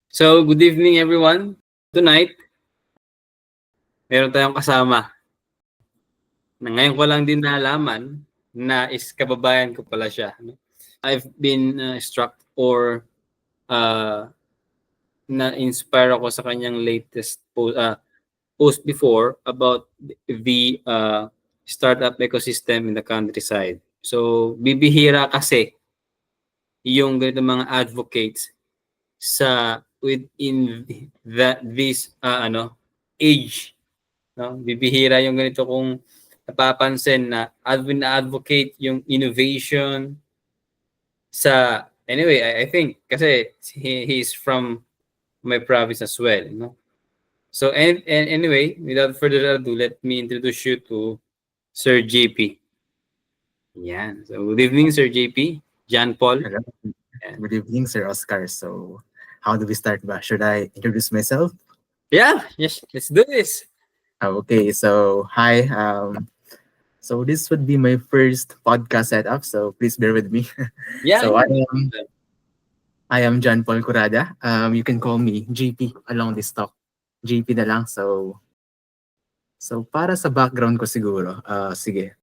So, good evening everyone. Tonight, meron tayong kasama na ngayon ko lang din nalaman na kababayan ko pala siya. I've been struck or na-inspire ako sa kanyang latest post before about the startup ecosystem in the countryside. So, bibihira kasi yung ganito mga advocates sa within this age, no? Bibihira yung ganito kung napapansin na advocate yung innovation sa anyway. I think kasi he's from my province as well, no? So and anyway, without further ado, let me introduce you to Sir JP. Yan. So good evening, Sir JP. John Paul. Hello. Good evening, Sir Oscar. So, how do we start ba? Should I introduce myself? Yeah, yes, let's do this. Okay, so hi. So this would be my first podcast setup, so please bear with me. Yeah. So I am John Paul Curada. You can call me JP along this talk. JP na lang. So para sa background ko siguro, sige.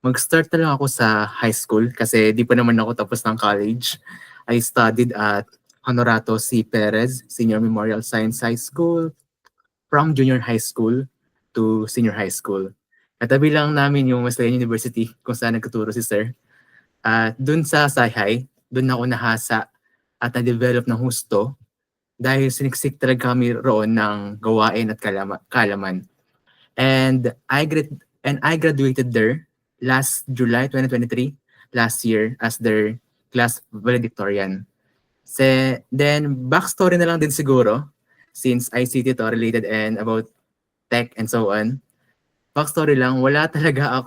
Mag-start na lang ako sa high school kasi di pa naman ako tapos ng college. I studied at Honorato C. Perez Senior Memorial Science High School from junior high school to senior high school. Katabi lang namin yung Wesleyan University kung saan nagtuturo si Sir. At dun sa Sayhay, dun ako nahasa at na-develop ng husto dahil siniksik talaga kami roon ng gawain at kalaman. And I graduated there last July 2023, last year, as their class valedictorian. Then, backstory na lang din siguro, since ICT to related and about tech and so on. Backstory lang, wala talaga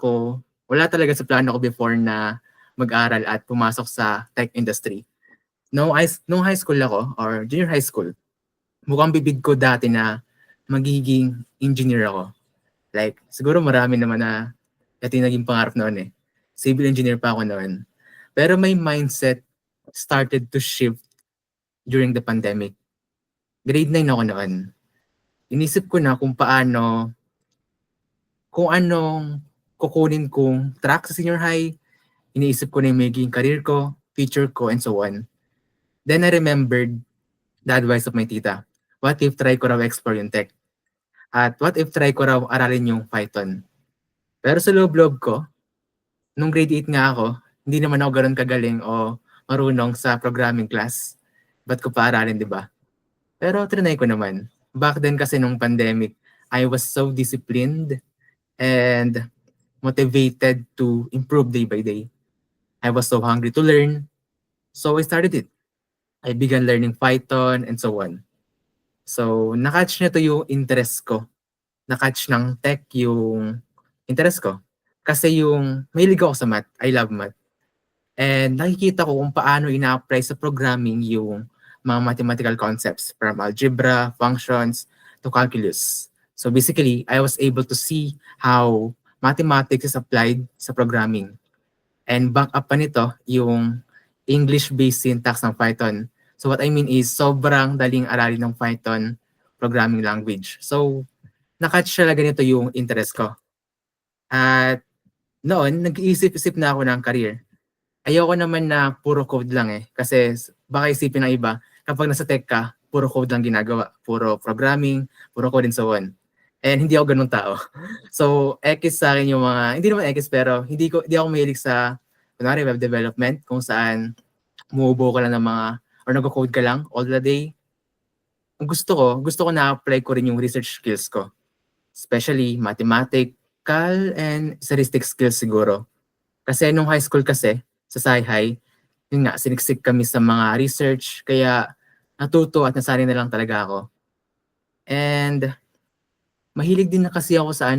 sa plano ko before na mag-aral at pumasok sa tech industry. Nung high school ako, or junior high school, mukhang bibig ko dati na magiging engineer ako. Like, siguro marami naman na ito yung naging pangarap noon eh. Civil engineer pa ako noon. Pero my mindset started to shift during the pandemic. Grade 9 ako noon. Inisip ko na kung anong kukunin kong track sa senior high. Iniisip ko na yung magiging career ko, future ko, and so on. Then I remembered the advice of my tita. What if try ko raw explore yung tech? At what if try ko raw aralin yung Python? Pero sa loob-loob ko, nung grade 8 nga ako, hindi naman ako ganoon kagaling o marunong sa programming class. Ba't ko pa aralin, di ba? Pero trinay ko naman. Back then kasi nung pandemic, I was so disciplined and motivated to improve day by day. I was so hungry to learn. So I started it. I began learning Python and so on. So nakatch na to yung interest ko. Nakatch ng tech yung interest ko. Kasi yung mahilig ako sa math, I love math. And nakikita ko kung paano ina-apply sa programming yung mga mathematical concepts from algebra, functions, to calculus. So basically, I was able to see how mathematics is applied sa programming. And back up pa nito, yung English-based syntax ng Python. So what I mean is, sobrang daling aralin ng Python programming language. So nakatch talaga nito yung interest ko. At noon, nag-iisip-isip na ako ng career. Ayoko naman na puro code lang eh. Kasi baka isipin ng iba, kapag nasa tech ka, puro code lang ginagawa. Puro programming, puro code and so on. And hindi ako ganun tao. So, X sa akin yung mga, hindi naman X pero hindi ako mahilig sa, kunwari, web development, kung saan umuubo ka lang ng mga, or nag-code ka lang all the day. Ang gusto ko na-apply ko rin yung research skills ko. Especially mathematical and statistic skills siguro. Kasi nung high school kasi, sa Sayhay, yun nga, siniksik kami sa mga research, kaya natuto at nasanay na lang talaga ako. And mahilig din na kasi ako sa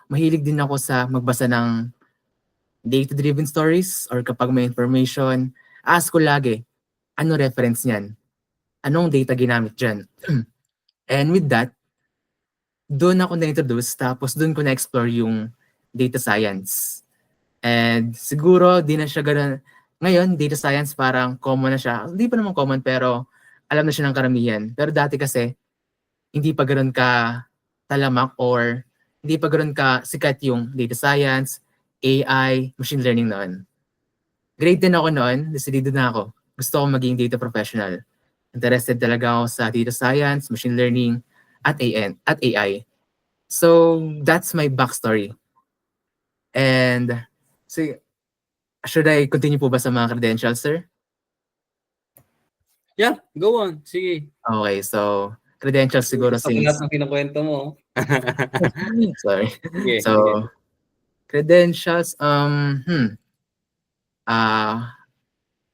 mahilig din ako sa magbasa ng data-driven stories or kapag may information, ask ko lagi, ano reference niyan? Anong data ginamit dyan? And with that, doon ako na-introduce, tapos doon ko na-explore yung data science. And siguro, di na siya ganun. Ngayon, data science parang common na siya. Hindi pa naman common, pero alam na siya ng karamihan. Pero dati kasi, hindi pa ganoon ka talamak or hindi pa ganoon ka sikat yung data science, AI, machine learning noon. Grade 10 ako noon, decidido na ako. Gusto ko maging data professional. Interested talaga ako sa data science, machine learning, at AI. So, that's my backstory. And, so, should I continue po ba sa mga credentials, sir? Yeah, go on. Sige. Okay, so, credentials siguro Gusto ko lahat since, ng kinukwento mo. sorry. Sige, So, sige. credentials,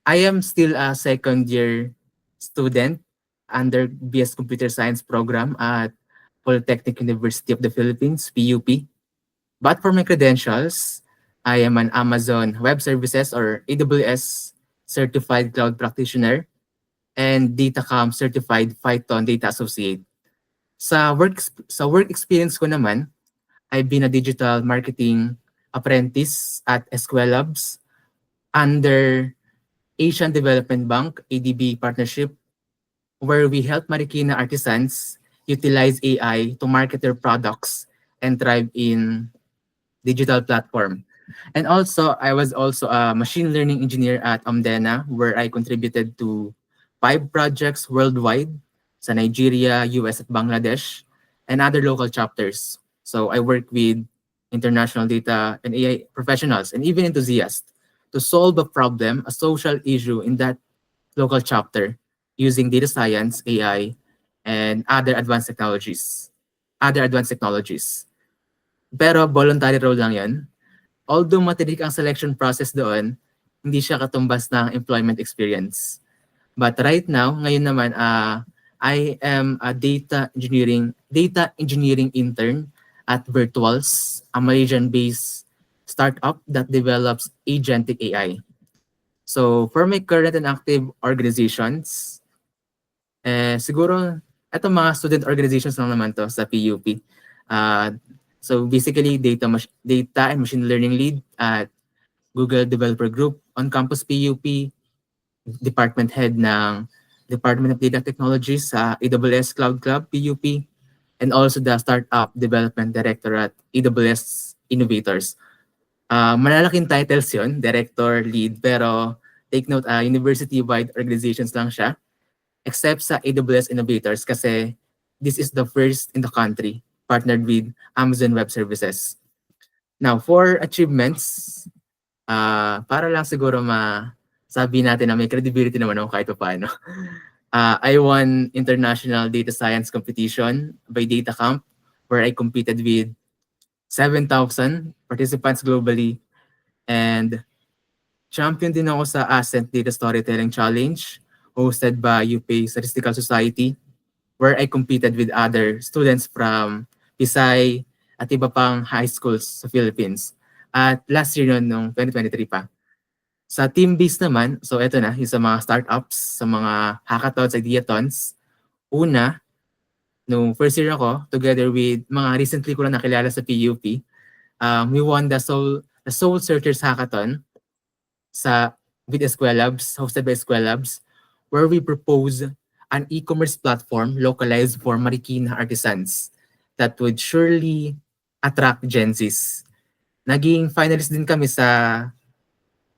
I am still a second year student under BS Computer Science program at Polytechnic University of the Philippines, PUP. But for my credentials, I am an Amazon Web Services or AWS certified cloud practitioner and Datacom certified Python data associate. Sa work experience ko naman, I've been a digital marketing apprentice at SQL Labs under Asian Development Bank ADB partnership, where we help Marikina artisans utilize AI to market their products and thrive in digital platform. And also, I was also a machine learning engineer at Omdena, where I contributed to 5 projects worldwide sa Nigeria, US, at Bangladesh, and other local chapters. So I work with international data and AI professionals and even enthusiasts to solve a problem, a social issue in that local chapter using data science, AI, and other advanced technologies. Pero voluntary role lang yan. Although matinik ang selection process doon, hindi siya katumbas ng employment experience. But right now, ngayon naman, I am a data engineering intern at Virtuals, a Malaysian-based startup that develops agentic AI. So for my current and active organizations, siguro, eto mga student organizations lang naman to sa PUP. So basically, data and machine learning lead at Google Developer Group on campus PUP, department head ng Department of Data Technologies sa AWS Cloud Club PUP, and also the Startup Development Director at AWS Innovators. Malalaking titles yon, director, lead, pero take note, university-wide organizations lang siya, except sa AWS Innovators kasi this is the first in the country partnered with Amazon Web Services. Now, for achievements, para lang siguro masabi natin na may credibility naman ako kahit paano. I won International Data Science Competition by Datacamp, where I competed with 7,000 participants globally. And champion din ako sa Ascent Data Storytelling Challenge hosted by UP Statistical Society, where I competed with other students from Pisay at iba pang high schools sa Philippines. At last year nun, nung 2023 pa. Sa team-based naman, so eto na, yung sa mga startups, sa mga hackathons, ideathons. Una, nung first year ako, together with mga recently ko lang nakilala sa PUP, we won the Soul Searchers Hackathon with SQL Labs, hosted by SQL Labs, where we propose an e-commerce platform localized for Marikina artisans that would surely attract Gen Zs. Naging finalist din kami sa,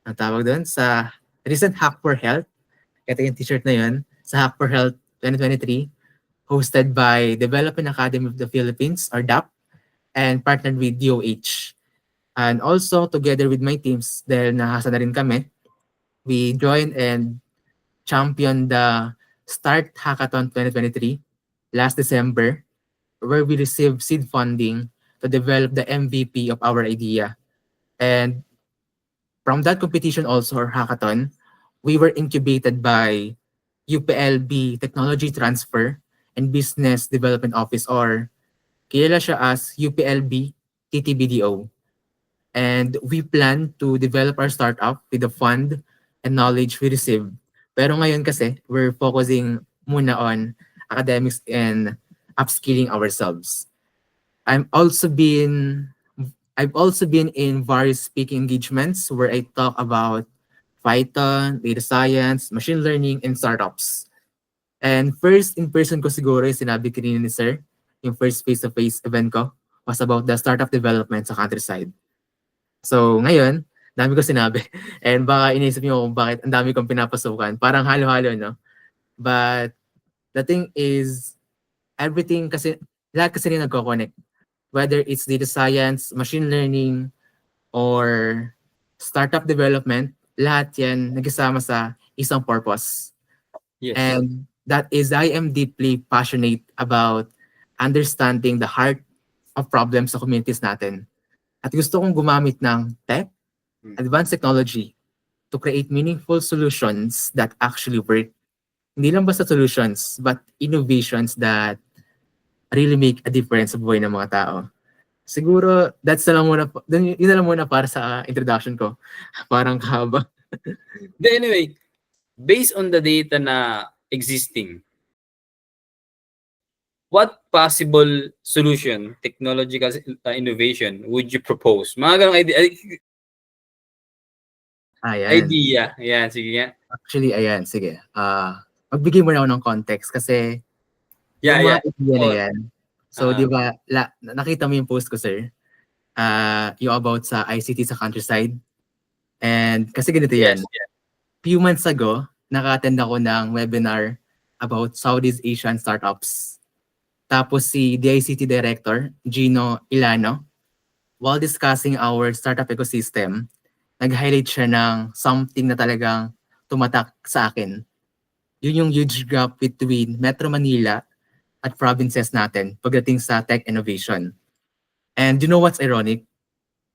ang tawag doon, sa recent Hack for Health. Ito yung t-shirt na yun, sa Hack for Health 2023, hosted by Development Academy of the Philippines, or DAP, and partnered with DOH. And also, together with my teams, dahil nahasa na rin kami, we joined and championed the Start Hackathon 2023 last December, where we received seed funding to develop the MVP of our idea. And from that competition also, or hackathon, we were incubated by UPLB Technology Transfer and Business Development Office, or kilala siya as UPLB TTBDO. And we plan to develop our startup with the fund and knowledge we received. Pero ngayon kasi, we're focusing muna on academics and upskilling ourselves. I've also been in various speaking engagements where I talk about Python, data science, machine learning, and startups. And first in-person ko siguro yung sinabi kanina ni Sir, yung first face-to-face event ko was about the startup development sa countryside. So ngayon, dami ko sinabi. And baka iniisip niyo kung bakit ang dami kong pinapasukan. Parang halo-halo, no? But the thing is, everything kasi, lahat kasi rin nagko-connect. Whether it's data science, machine learning, or startup development, lahat yan nagsama sa isang purpose. Yes. And that is, I am deeply passionate about understanding the heart of problems sa communities natin. At gusto kong gumamit ng tech, advanced technology, to create meaningful solutions that actually work. Hindi lang basta solutions, but innovations that really make a difference sa buhay ng mga tao. Siguro, that's na lang muna, yun na lang muna para sa introduction ko. Parang kahaba. Anyway, based on the data na existing, what possible solution, technological innovation would you propose? Mga ganong idea. Ayan, sige nga. Actually, ayan, sige. Magbigay muna ako ng context kasi yung mga idea na yan. So, di ba, nakita mo yung post ko, sir? Yung about sa ICT sa countryside. And kasi ganito yan. Few months ago, naka-attend ako ng webinar about Southeast Asian startups. Tapos si DICT Director, Gino Ilano, while discussing our startup ecosystem, nag-highlight siya ng something na talagang tumatak sa akin. Yun yung huge gap between Metro Manila at provinces natin pagdating sa tech innovation. And you know what's ironic?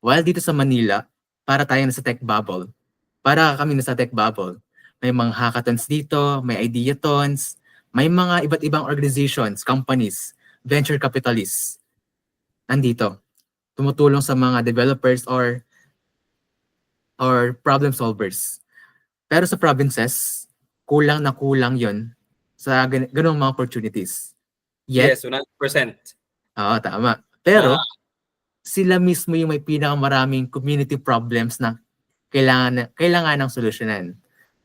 While dito sa Manila, para tayo nasa tech bubble. Para kami nasa tech bubble. May mga hackathons dito, may ideathons, may mga iba't ibang organizations, companies, venture capitalists. Nandito. Tumutulong sa mga developers or problem solvers. Pero sa provinces, kulang na kulang yon sa ganung mga opportunities. Yet, yes, 100%. Oo, tama. Pero, sila mismo yung may pinakamaraming community problems na kailangan ng solusyonan.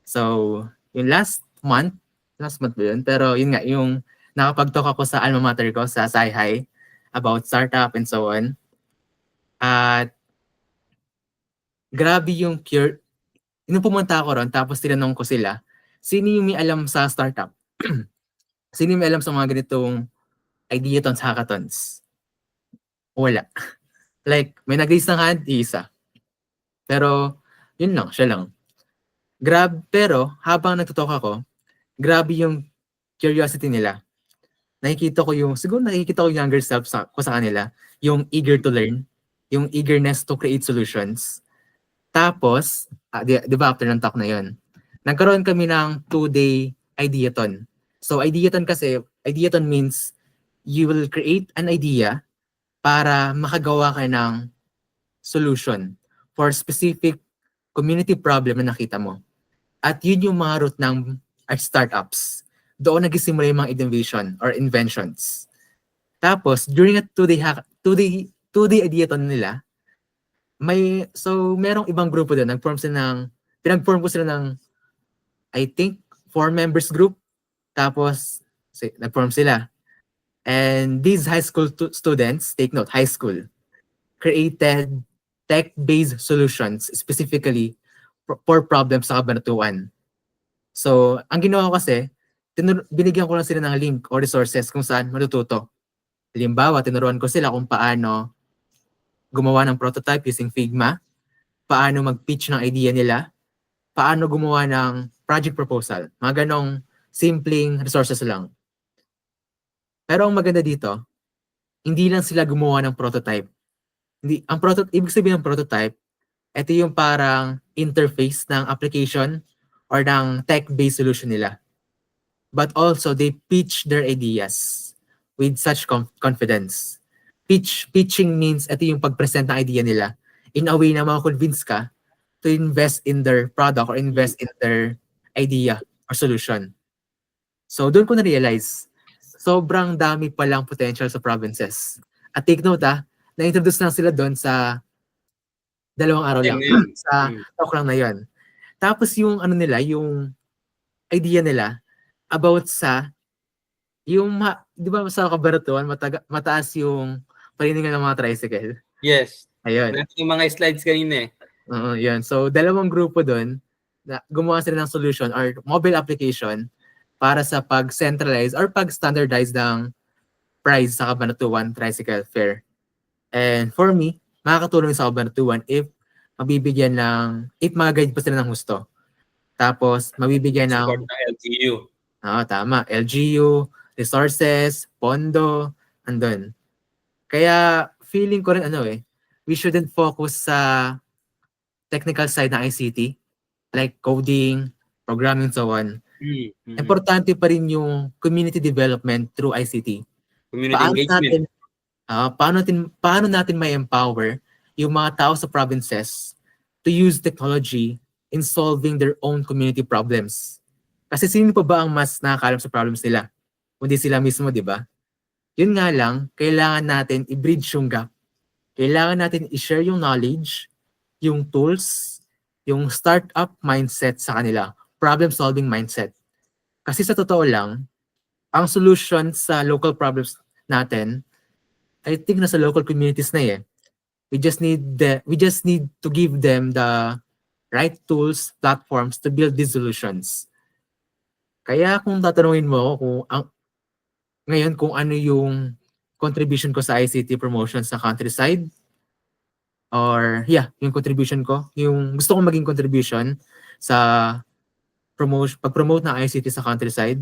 So, yung last month ba yun? Pero yun nga, yung nakapag-talk ako sa alma mater ko, sa SciHi, about startup and so on. At grabe yung cure. Nung pumunta ako ron, tapos tinanong ko sila, sino yung may alam sa startup? Sino yung may alam sa mga ganitong ideathons, hackathons? Wala. Like, may nag-raise ng hand, isa. Pero, yun lang, siya lang. Pero, habang nagtutok ako, grabe yung curiosity nila. Siguro nakikita ko yung younger self ko sa kanila, yung eager to learn, yung eagerness to create solutions. Tapos, di ba after ng talk na yun, nagkaroon kami ng 2-day ideathon. So, ideathon means you will create an idea para makagawa ka ng solution for specific community problem na nakita mo. At yun yung mga root ng startups. Doon nagsisimula yung mga innovation or inventions. Tapos, during a 2-day ideathon nila, merong ibang grupo doon, pinag-form ko sila ng, I think, 4 members group. Tapos, nag-form sila. And these high school students, take note, high school, created tech-based solutions specifically for problems sa kabanatuan. So, ang ginawa ko kasi, binigyan ko lang sila ng link o resources kung saan matututo. Halimbawa, tinuruan ko sila kung paano gumawa ng prototype using Figma, paano mag-pitch ng idea nila, paano gumawa ng project proposal. Mga ganong simpleng resources lang. Pero ang maganda dito, hindi lang sila gumawa ng prototype. Ibig sabihin ng prototype, ito yung parang interface ng application or ng tech-based solution nila. But also, they pitch their ideas with such confidence. Pitching means ito yung pag-present ng idea nila in a way na makakonvince ka to invest in their product or invest in their idea or solution. So, doon ko na-realize, sobrang dami palang potential sa provinces. At take note na-introduce lang sila doon sa 2 araw lang. Sa talk lang na yun. Tapos yung yung idea nila, about sa di ba sa Cabanatuan, mataas yung paniningan ng mga tricycle? Yes. Ayun. Yung mga slides kanina eh. Oo, yun. So, dalawang grupo doon na gumawa sila ng solution or mobile application para sa pag-centralize or pag-standardize ng price sa Cabanatuan tricycle fare. And for me, makakatulong sa Cabanatuan if mag-guide pa sila ng husto. Tapos, mabibigyan Support ng, ng LGU. tama, LGU, resources, pondo, andun. Kaya, feeling ko rin we shouldn't focus sa technical side ng ICT, like coding, programming, so on. Importante pa rin yung community development through ICT. Community engagement. Paano natin may empower yung mga tao sa provinces to use technology in solving their own community problems? Kasi sino pa ba ang mas nakakaalam sa problems nila? Kundi sila mismo, di ba? Yun nga lang, kailangan natin i-bridge yung gap. Kailangan natin i-share yung knowledge, yung tools, yung startup mindset sa kanila, problem-solving mindset. Kasi sa totoo lang, ang solution sa local problems natin, I think nasa local communities na eh. We just need to give them the right tools, platforms to build these solutions. Kaya kung tatanungin mo ako ngayon kung ano yung contribution ko sa ICT promotion sa countryside, or yung contribution ko, yung gusto kong maging contribution sa pag-promote ng ICT sa countryside,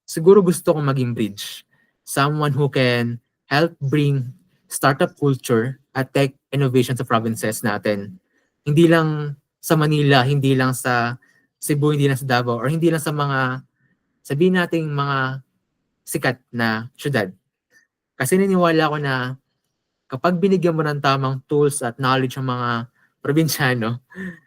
siguro gusto kong maging bridge. Someone who can help bring startup culture at tech innovation sa provinces natin. Hindi lang sa Manila, hindi lang sa Cebu, hindi lang sa Davao, or hindi lang sa mga, sabihin nating mga sikat na syudad. Kasi naniniwala ko na kapag binigyan mo ng tamang tools at knowledge ng mga probinsyano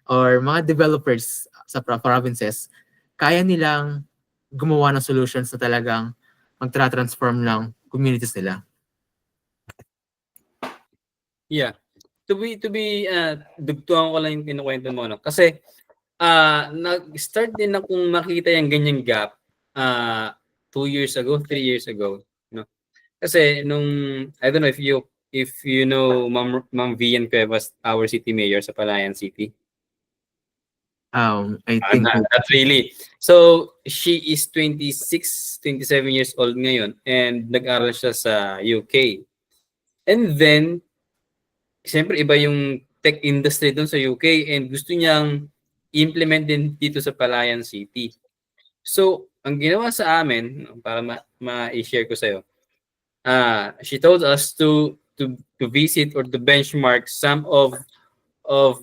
or mga developers sa provinces, kaya nilang gumawa ng solutions na talagang magtra-transform ng communities nila. Yeah. To be dugtuhan ko lang yung kinukwento mo, no? Kasi nag-start din akong makita yung ganyang gap 2 years ago, 3 years ago, no? Kasi nung I don't know if you know Ma'am Vian Cuevas, our city mayor sa Palayan City. I think not really. So she is 26, 27 years old ngayon and nag-aral siya sa UK. And then siyempre iba yung tech industry doon sa UK and gusto niyang implement din dito sa Palayan City. So, ang ginawa sa amin, para ma-share ko sa'yo, she told us to visit or to benchmark some of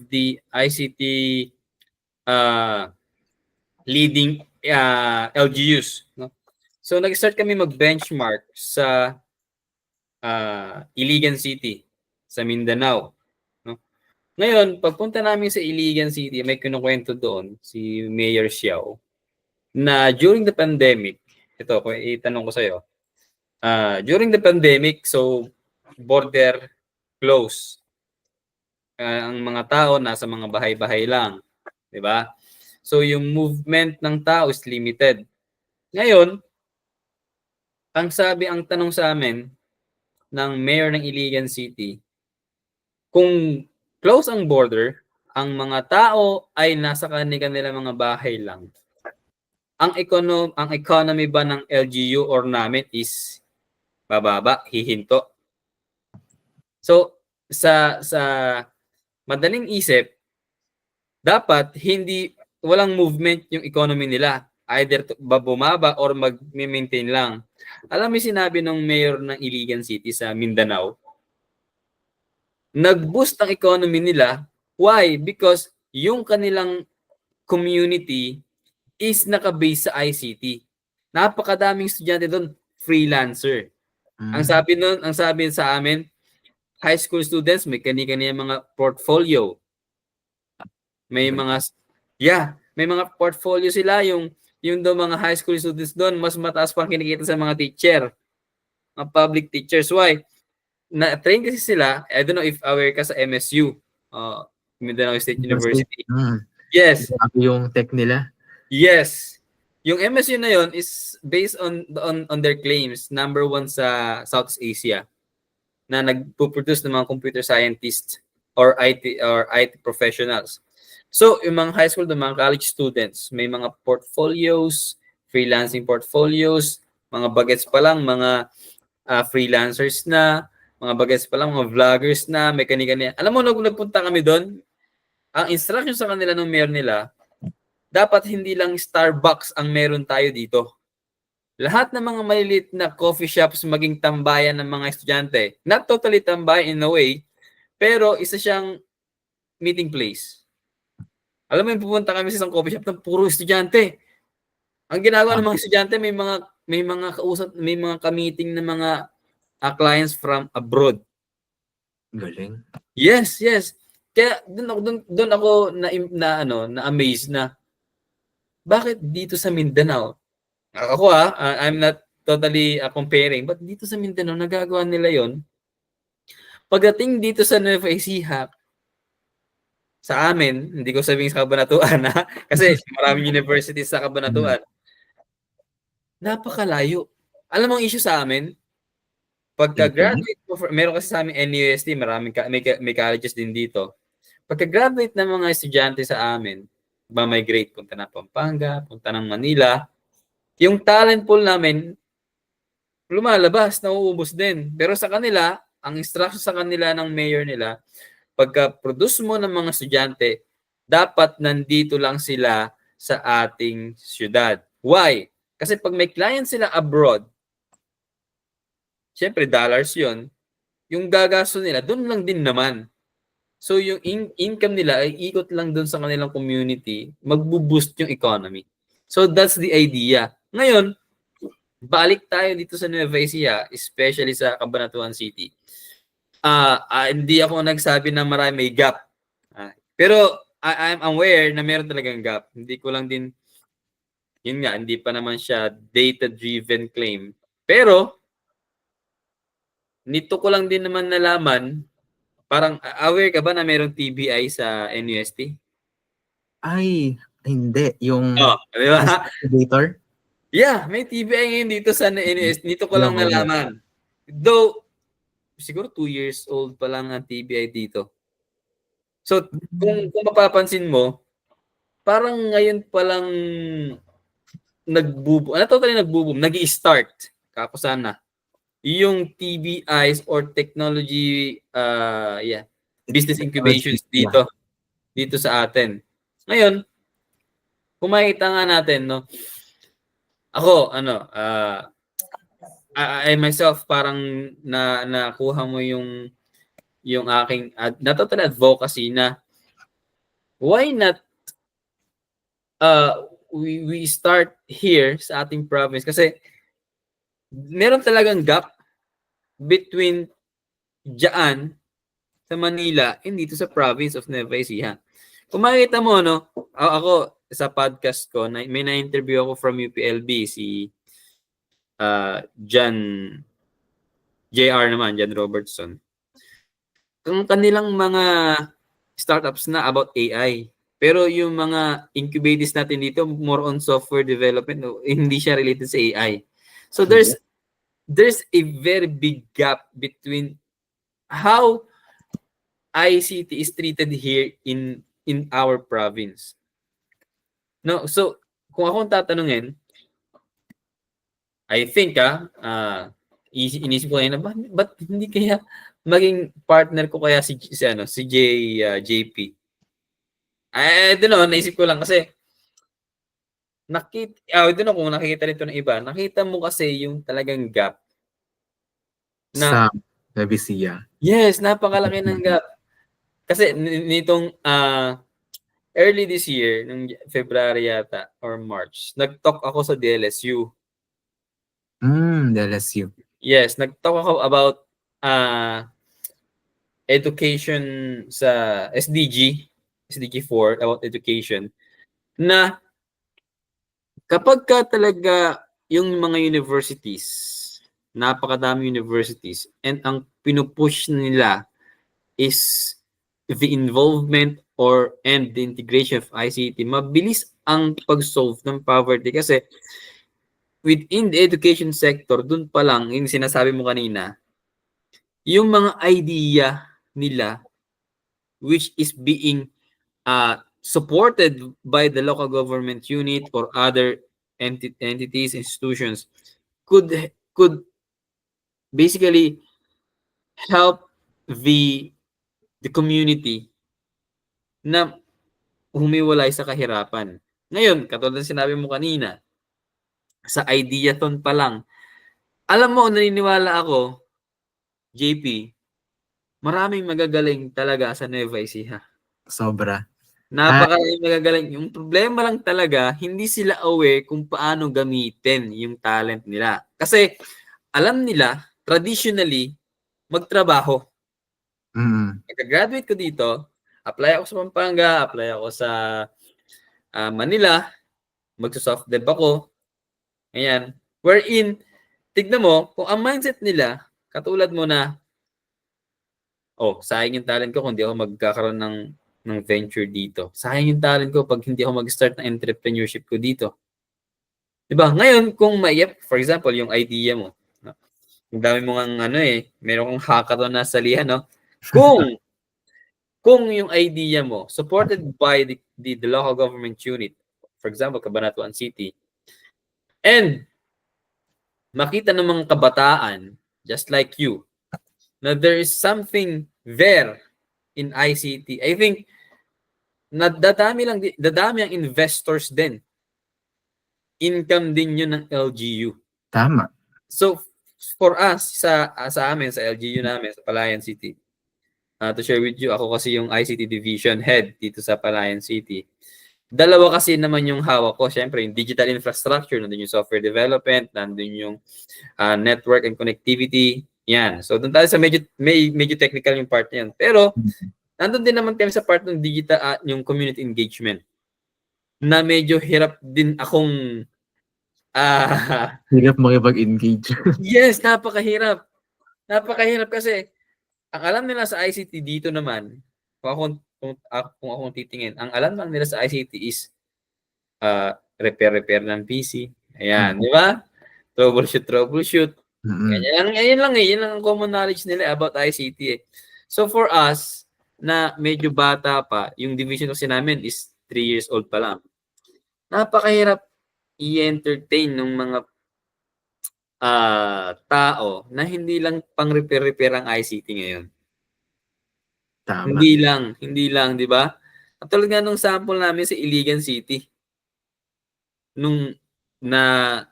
the ICT leading LGUs. No? So, nag-start kami mag-benchmark sa Iligan City, sa Mindanao. No? Ngayon, pagpunta namin sa Iligan City, may kinukwento doon si Mayor Xiao na during the pandemic, ito, itanong ko sa'yo, during the pandemic, so border closed. Ang mga tao nasa mga bahay-bahay lang, 'di ba? So yung movement ng tao is limited. Ngayon, ang tanong sa amin ng mayor ng Iligan City, kung close ang border, ang mga tao ay nasa kanilang mga bahay lang. Ang economy ba ng LGU or namin is bababa, hihinto. So sa madaling isip, dapat walang movement yung economy nila. Either bumaba or mag-maintain lang. Alam mo sinabi ng mayor ng Iligan City sa Mindanao? Nag-boost ang economy nila. Why? Because yung kanilang community is nakabase sa ICT. Napakadaming estudyante doon, freelancer. Ang sabi sa amin, high school students may kani-kaniya mga portfolio. May mga portfolio sila, yung daw mga high school students doon mas mataas pang kinikita sa mga teacher, mga public teachers. Why? Na-train kasi sila, I don't know if aware ka sa MSU, Mindanao State University. Mm. Yes. Yung tech nila. Yes. Yung MSU na yon is based on their claims, number 1 sa Southeast Asia na nagpo-produce ng mga computer scientists or IT professionals. So, yung mga high school, yung mga college students, may mga portfolios, freelancing portfolios, mga bagets pa lang, mga freelancers na, mga bagets pa lang, mga vloggers na, may kani-kani. Alam mo, nung nagpunta kami doon, ang instruction sa kanila nung mayor nila, dapat hindi lang Starbucks ang meron tayo dito. Lahat ng mga maliliit na coffee shops maging tambayan ng mga estudyante. Not totally tambayan in a way, pero isa siyang meeting place. Alam mo, pupunta kami sa isang coffee shop ng puro estudyante. Ang ginagawa ng mga estudyante, may mga kausap, may mga ka-meeting ng mga clients from abroad. Galing. Yes. Kaya doon ako na amaze na bakit dito sa Mindanao? Ako I'm not totally comparing, but dito sa Mindanao nagagawa nila 'yon. Pagdating dito sa Nueva Ecija, sa amin, hindi ko sabing sa Cabanatuan kasi maraming universities sa Cabanatuan. Napakalayo. Alam mo ang issue sa amin? Pagka-graduate mo, meron kasi sa amin NUST, may colleges din dito. Pagka-graduate ng mga estudyante sa amin, ma-migrate, punta na Pampanga, punta ng Manila, yung talent pool namin, lumalabas, nauubos din. Pero sa kanila, ang instruction sa kanila ng mayor nila, pagka-produce mo ng mga estudyante, dapat nandito lang sila sa ating syudad. Why? Kasi pag may client sila abroad, syempre dollars yon, yung gagasto nila, doon lang din naman. So yung income nila ay ikot lang doon sa kanilang community, magbo-boost yung economy. So that's the idea. Ngayon, balik tayo dito sa Nueva Ecija, especially sa Cabanatuan City. Hindi ako nagsabi na marami may gap. Pero I'm aware na meron talagang gap. Hindi ko lang din, yun nga, hindi pa naman siya data-driven claim. Pero, nito ko lang din naman nalaman, parang aware ka ba na merong TBI sa NUST? Ay, hindi. Yung Di ba? incubator? Yeah, may TBI ngayon dito sa NUST. Nito ko lang nalaman. Though, siguro 2 years old pa lang ang TBI dito. So, kung mapapansin mo, parang ngayon pa lang nag-i-start. Kako sana. Yung TBIs or technology business incubations dito sa atin. Ngayon, kung makita nga natin, no, ako, I myself, parang nakuha mo yung aking total advocacy na why not we start here sa ating province kasi meron talagang gap between diyan sa Manila and dito sa province of Nueva Ecija. Kung makikita mo, no, ako sa podcast ko, may na-interview ako from UPLB, si JR naman, John Robertson. Ang kanilang mga startups na about AI. Pero yung mga incubators natin dito, more on software development, no, hindi siya related sa AI. So there's a very big gap between how ICT is treated here in our province. No, so kung akong tatanungin, I think inisip ko na but hindi kaya maging partner ko kaya si JP. I don't know, naisip ko lang kasi I don't know kung nakikita nito ng iba. Nakita mo kasi yung talagang gap sa Nueva Ecija. Yes, napakalaki ng gap. Kasi nitong early this year, nung February yata or March, nag-talk ako sa DLSU. DLSU. Yes, nag-talk ako about education sa SDG 4, about education, na kapag ka talaga yung mga universities, napakadami universities, and ang pinupush nila is the involvement and the integration of ICT, mabilis ang pag-solve ng poverty. Kasi within the education sector, dun pa lang, yung sinasabi mo kanina, yung mga idea nila which is being supported by the local government unit or other entities, institutions, could basically help the community na humiwalay sa kahirapan. Ngayon, katulad ng sinabi mo kanina, sa ideathon pa lang, alam mo, naniniwala ako, JP, maraming magagaling talaga sa Nueva Ecija. Sobra. Napakaraming magagaling. Yung problema lang talaga, hindi sila aware kung paano gamitin yung talent nila. Kasi alam nila, traditionally, magtrabaho. Pagka-graduate ko dito, apply ako sa Pampanga, apply ako sa Manila, magsa-soft dev ako. Ayan. Wherein, tignan mo, kung ang mindset nila, katulad mo na, sayang yung talent ko kung di ako magkakaroon ng venture dito. Sayang yung talent ko pag hindi ako mag-start ng entrepreneurship ko dito. Diba? Ngayon, kung for example, yung idea mo, no? Ang dami mo ng meron kang hackathon na salihan, no? Kung yung idea mo, supported by the local government unit, for example, Cabanatuan City, and makita ng mga kabataan, just like you, na there is something there in ICT, I think, dadami ang investors din. Income din yun ng LGU. Tama. So, for us, sa amin, sa LGU namin, sa Palayan City, to share with you, ako kasi yung ICT division head dito sa Palayan City. Dalawa kasi naman yung hawak ko. Siyempre, yung digital infrastructure, nandun yung software development, nandun yung network and connectivity. Yan. So, doon tayo sa medyo technical yung part niyan. Pero, nandun din naman kami sa part ng digital at yung community engagement na medyo hirap din akong hirap makipag-engage. Yes, napakahirap. Napakahirap kasi ang alam nila sa ICT dito naman, kung akong titingin, ang alam lang nila sa ICT is repair ng PC. Ayan, di ba? Troubleshoot. Yan lang ang common knowledge nila about ICT eh. So for us, na medyo bata pa, yung division kasi namin is 3 years old pa lang. Napakahirap i-entertain ng mga tao na hindi lang pang repair ang ICT ngayon. Tama. Hindi lang, di ba? Katulad nga nung sample namin sa Iligan City. Nung mga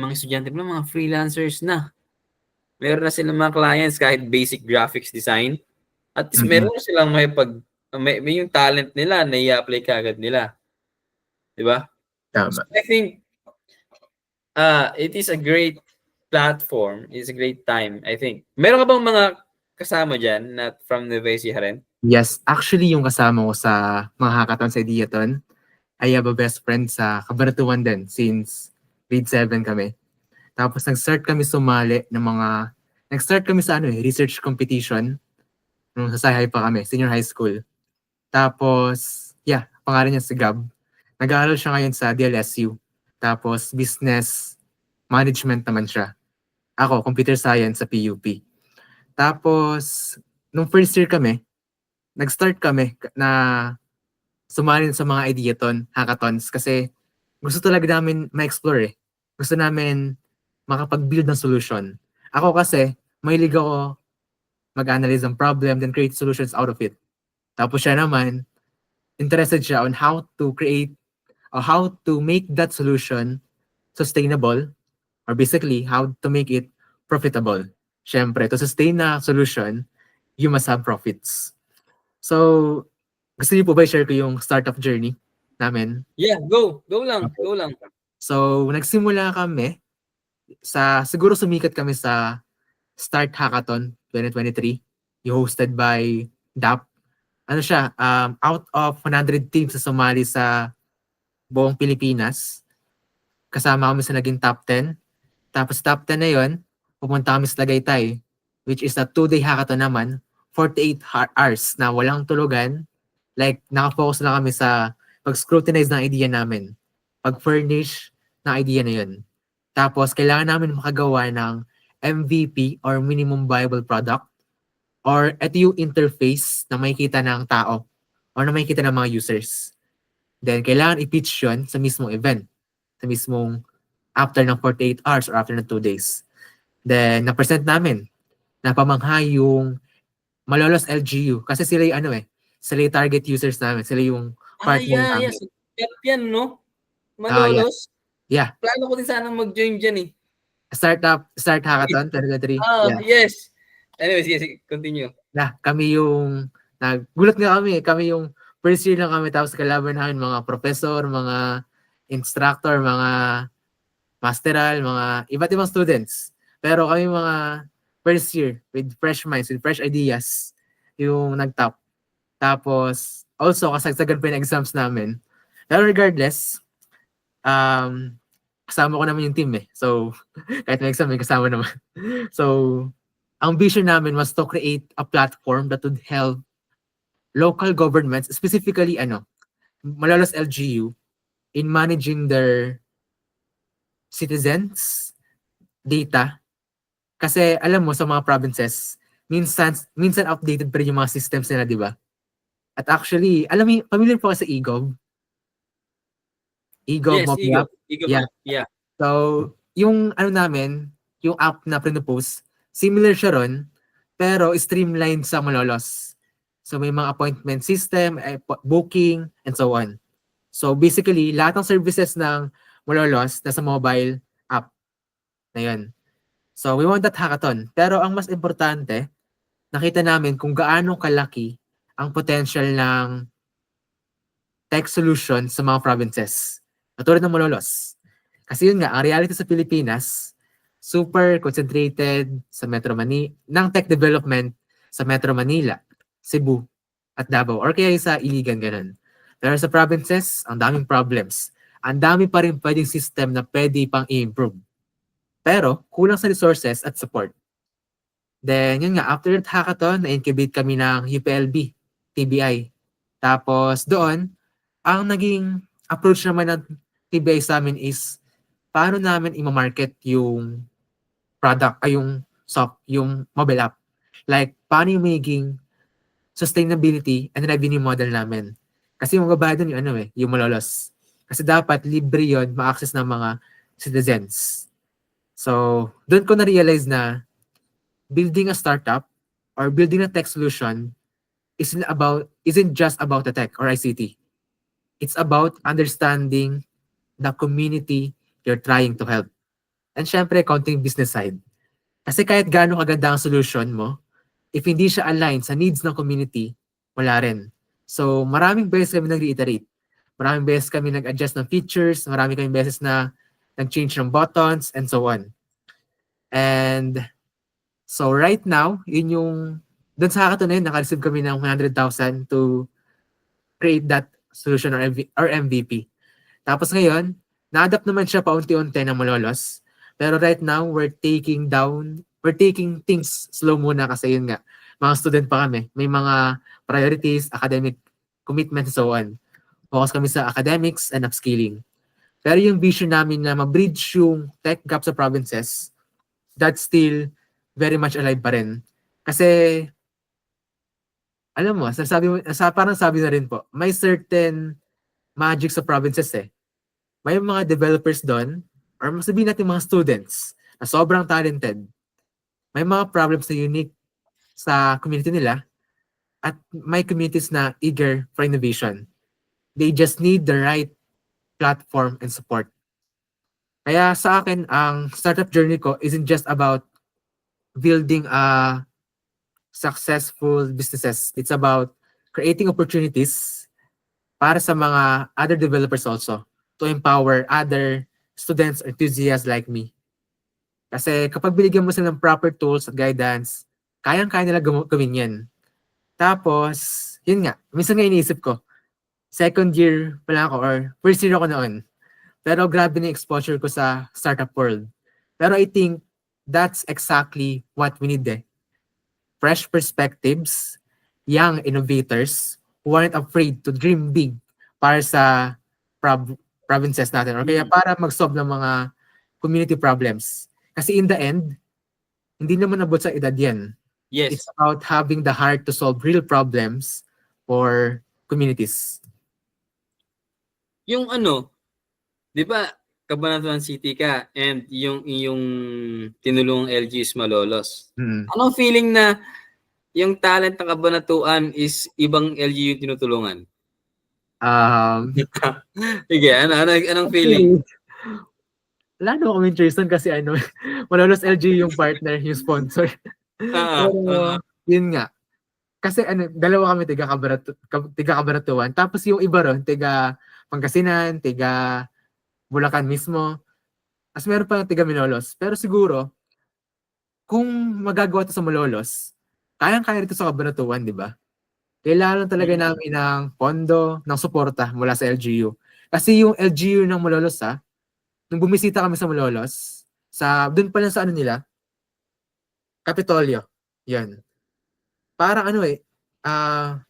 estudyante mo, mga freelancers na. Meron na silang mga clients kahit basic graphics design. At least meron na silang may yung talent nila na i-apply kaagad nila. Di ba? Tama. So I think it is a great platform. It's a great time, I think. Meron ka bang mga kasama dyan na from Nueva Ecija rin? Yes. Actually, yung kasama ko sa mga hackathon sa Ideathon, I have a best friend sa Cabanatuan din since grade 7 kami. Tapos nag-start kami sumali ng nag-start kami sa research competition nung sa Sayhay pa kami, senior high school. Tapos, pangalan niya si Gab. Nag-aaral siya ngayon sa DLSU. Tapos, business management naman siya. Ako, computer science sa PUP. Tapos, nung first year kami, nag-start kami na sumali sa mga ideathon, hackathons, kasi gusto talaga namin ma-explore eh. Gusto namin makapag-build ng solution. Ako kasi, mahilig ako mag-analyze ng problem, then create solutions out of it. Tapos siya naman, interested siya on how to create or how to make that solution sustainable, or basically, how to make it profitable. Siyempre, to sustain na solution, you must have profits. So, gusto niyo po ba i-share ko yung startup journey namin? Yeah, go lang. So, nagsimula kami siguro sumikat kami sa Start Hackathon 2023, hosted by DAP. Ano siya, out of 100 teams sa sumali sa buong Pilipinas, kasama kami sa naging top 10. Tapos top 10 na yon, pupunta kami sa Tagaytay, which is a 2-day hackathon naman, 48 hours na walang tulugan. Like, nakafocus na kami sa pag-scrutinize ng idea namin, pag-furnish ng idea na yun. Tapos, kailangan namin makagawa ng MVP or minimum viable product or ito yung interface na makikita ng tao or na makikita ng mga users. Then, kailangan i-pitch yun sa mismong event, sa mismong after ng 48 hours or after ng 2 days. Then, na-present namin, napamangha yung Malolos LGU. Kasi sila yung sila yung target users namin. Sila yung partner namin. Yes. Yan, no? Ah, yeah. Malolos. Yeah. Plano ko din sana mag-join dyan eh. Start hackathon, 2023. Yeah. Yes. Anyways, yes, continue. Kami yung, nagulat nga kami yung first year lang kami, tapos kalaban namin mga professor, mga instructor, mga masteral, mga iba't ibang students. Pero kami mga first year, with fresh minds, with fresh ideas, yung nag-top. Tapos, also, kasagsagan pa yung exams namin. Pero regardless, kasama ko naman yung team eh. So, kahit may exam, may kasama naman. So, ang vision namin was to create a platform that would help local governments, specifically Malolos LGU, in managing their citizens' data. Kasi alam mo, sa mga provinces, minsan outdated pa rin yung mga systems nila, di ba? At actually, alam mo, familiar po kasi sa eGov? eGov Yes, mobile app? eGov. Yeah. So, yung namin, yung app na pinupose, similar siya ron, pero streamlined sa Malolos. So, may mga appointment system, booking, and so on. So, basically, lahat ng services ng Malolos nasa mobile app na yun. So, we want that hackathon. Pero ang mas importante, nakita namin kung gaano kalaki ang potential ng tech solution sa mga provinces. Katulad ng Malolos. Kasi yun nga, ang reality sa Pilipinas, super concentrated sa Metro Manila, ng tech development sa Metro Manila, Cebu, at Davao, or kaya sa Iligan, ganun. Pero sa provinces, ang daming problems. Ang dami pa rin pwedeng system na pwede pang i-improve. Pero, kulang sa resources at support. Then, yun nga, after that hackathon, na-incubate kami ng UPLB, TBI. Tapos, doon, ang naging approach naman ng TBI sa amin is, paano namin i-market yung product, yung mobile app. Like, paano yung magiging sustainability and revenue model namin. Kasi yung magbabayad doon yung Malolos. Kasi dapat libre yon ma-access ng mga citizens. So, doon ko na-realize na building a startup or building a tech solution isn't just about the tech or ICT. It's about understanding the community you're trying to help. And syempre, counting business side. Kasi kahit gaano kaganda ang solution mo, if hindi siya aligned sa needs ng community, wala rin. So, maraming beses kami nag-reiterate. Maraming beses kami nag-adjust ng features, maraming kami beses na nag-change ng buttons, and so on. And so right now, doon sa hackathon na yun, naka-receive kami ng 100,000 to create that solution or MVP. Tapos ngayon, na-adapt naman siya paunti-unti ng Malolos. Pero right now, we're taking things slow muna kasi yun nga, mga student pa kami. May mga priorities, academic commitments, and so on. Focus kami sa academics and upskilling. Pero yung vision namin na ma-bridge yung tech gap sa provinces, that's still very much alive pa rin. Kasi, alam mo, parang sabi na rin po, may certain magic sa provinces eh. May mga developers doon, or sabihin natin mga students, na sobrang talented. May mga problems na unique sa community nila, at may communities na eager for innovation. They just need the right platform and support. Kaya sa akin, ang startup journey ko isn't just about building a successful businesses. It's about creating opportunities para sa mga other developers also to empower other students or enthusiasts like me. Kasi kapag binigyan mo sila ng proper tools at guidance, kayang-kaya nila gawin yan. Tapos, yun nga, minsan nga iniisip ko, second year pa lang ako or first year ako noon. Pero grabe na exposure ko sa startup world. Pero I think that's exactly what we need eh. Fresh perspectives, young innovators who aren't afraid to dream big para sa provinces natin or kaya para mag-solve ng mga community problems. Kasi in the end, hindi naman abot sa edad yan. Yes. It's about having the heart to solve real problems for communities. Yung ano, 'di ba, Cabanatuan City ka and yung iyong tinulungang LG is Malolos. Mm. Anong feeling na yung talent ng Cabanatuan is ibang LG yung tinutulungan? Sige, anong feeling? Wala naman kami interest doon kasi Malolos LG yung partner, yung sponsor. Pero, yun nga. Kasi dalawa kami tiga Cabanatuan. Tapos yung iba ron, tiga Pangasinan, tiga Bulacan mismo. As meron pa tiga Malolos. Pero siguro, kung magagawa to sa Malolos, kayang-kaya rito sa Cabanatuan, di ba? Kailangan talaga namin ng pondo, ng suporta mula sa LGU. Kasi yung LGU ng Malolos, nung bumisita kami sa Malolos, doon pa lang sa nila, Kapitolyo. Yan. Parang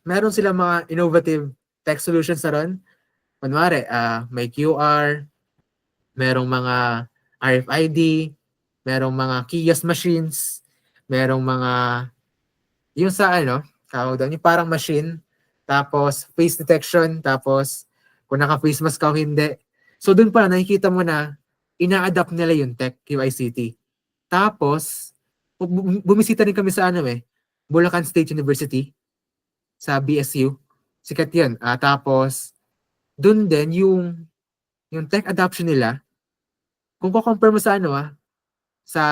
meron sila mga innovative tech solutions na ron. Kunwari, may QR, merong mga RFID, merong mga kiosk machines, merong mga, yung sa tawag doon, yung parang machine, tapos face detection, tapos kung naka-face mask ka o hindi. So doon pa nakikita mo na ina-adapt nila yung tech, QICT. Tapos, bumisita rin kami sa Bulacan State University, sa BSU. Sikat yun. Tapos, doon din yung tech adoption nila, kung ko-compare mo sa sa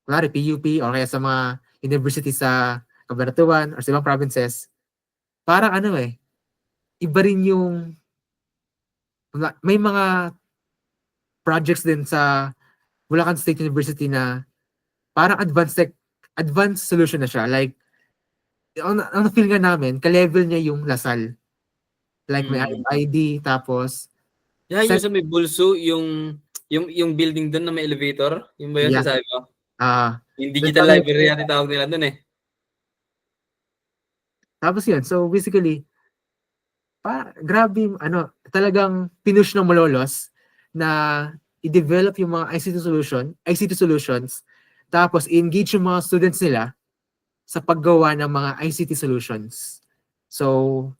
kunwari PUP o kaya sa mga university sa Cabanatuan or sa ibang provinces, parang iba rin yung may mga projects din sa Bulacan State University na parang advanced solution na siya. Like, ang feel nga namin, ka-level niya yung Lasal. Like, may RFID, tapos Yeah, yung sa may Bulso, yung building doon na may elevator, yung ba yun sasabi mo? Yung digital library yan tawag nila doon eh. Tapos yun, so basically, grabe, talagang pinush ng Malolos na i-develop yung mga ICT solutions, tapos i-engage yung mga students nila sa paggawa ng mga ICT solutions. So,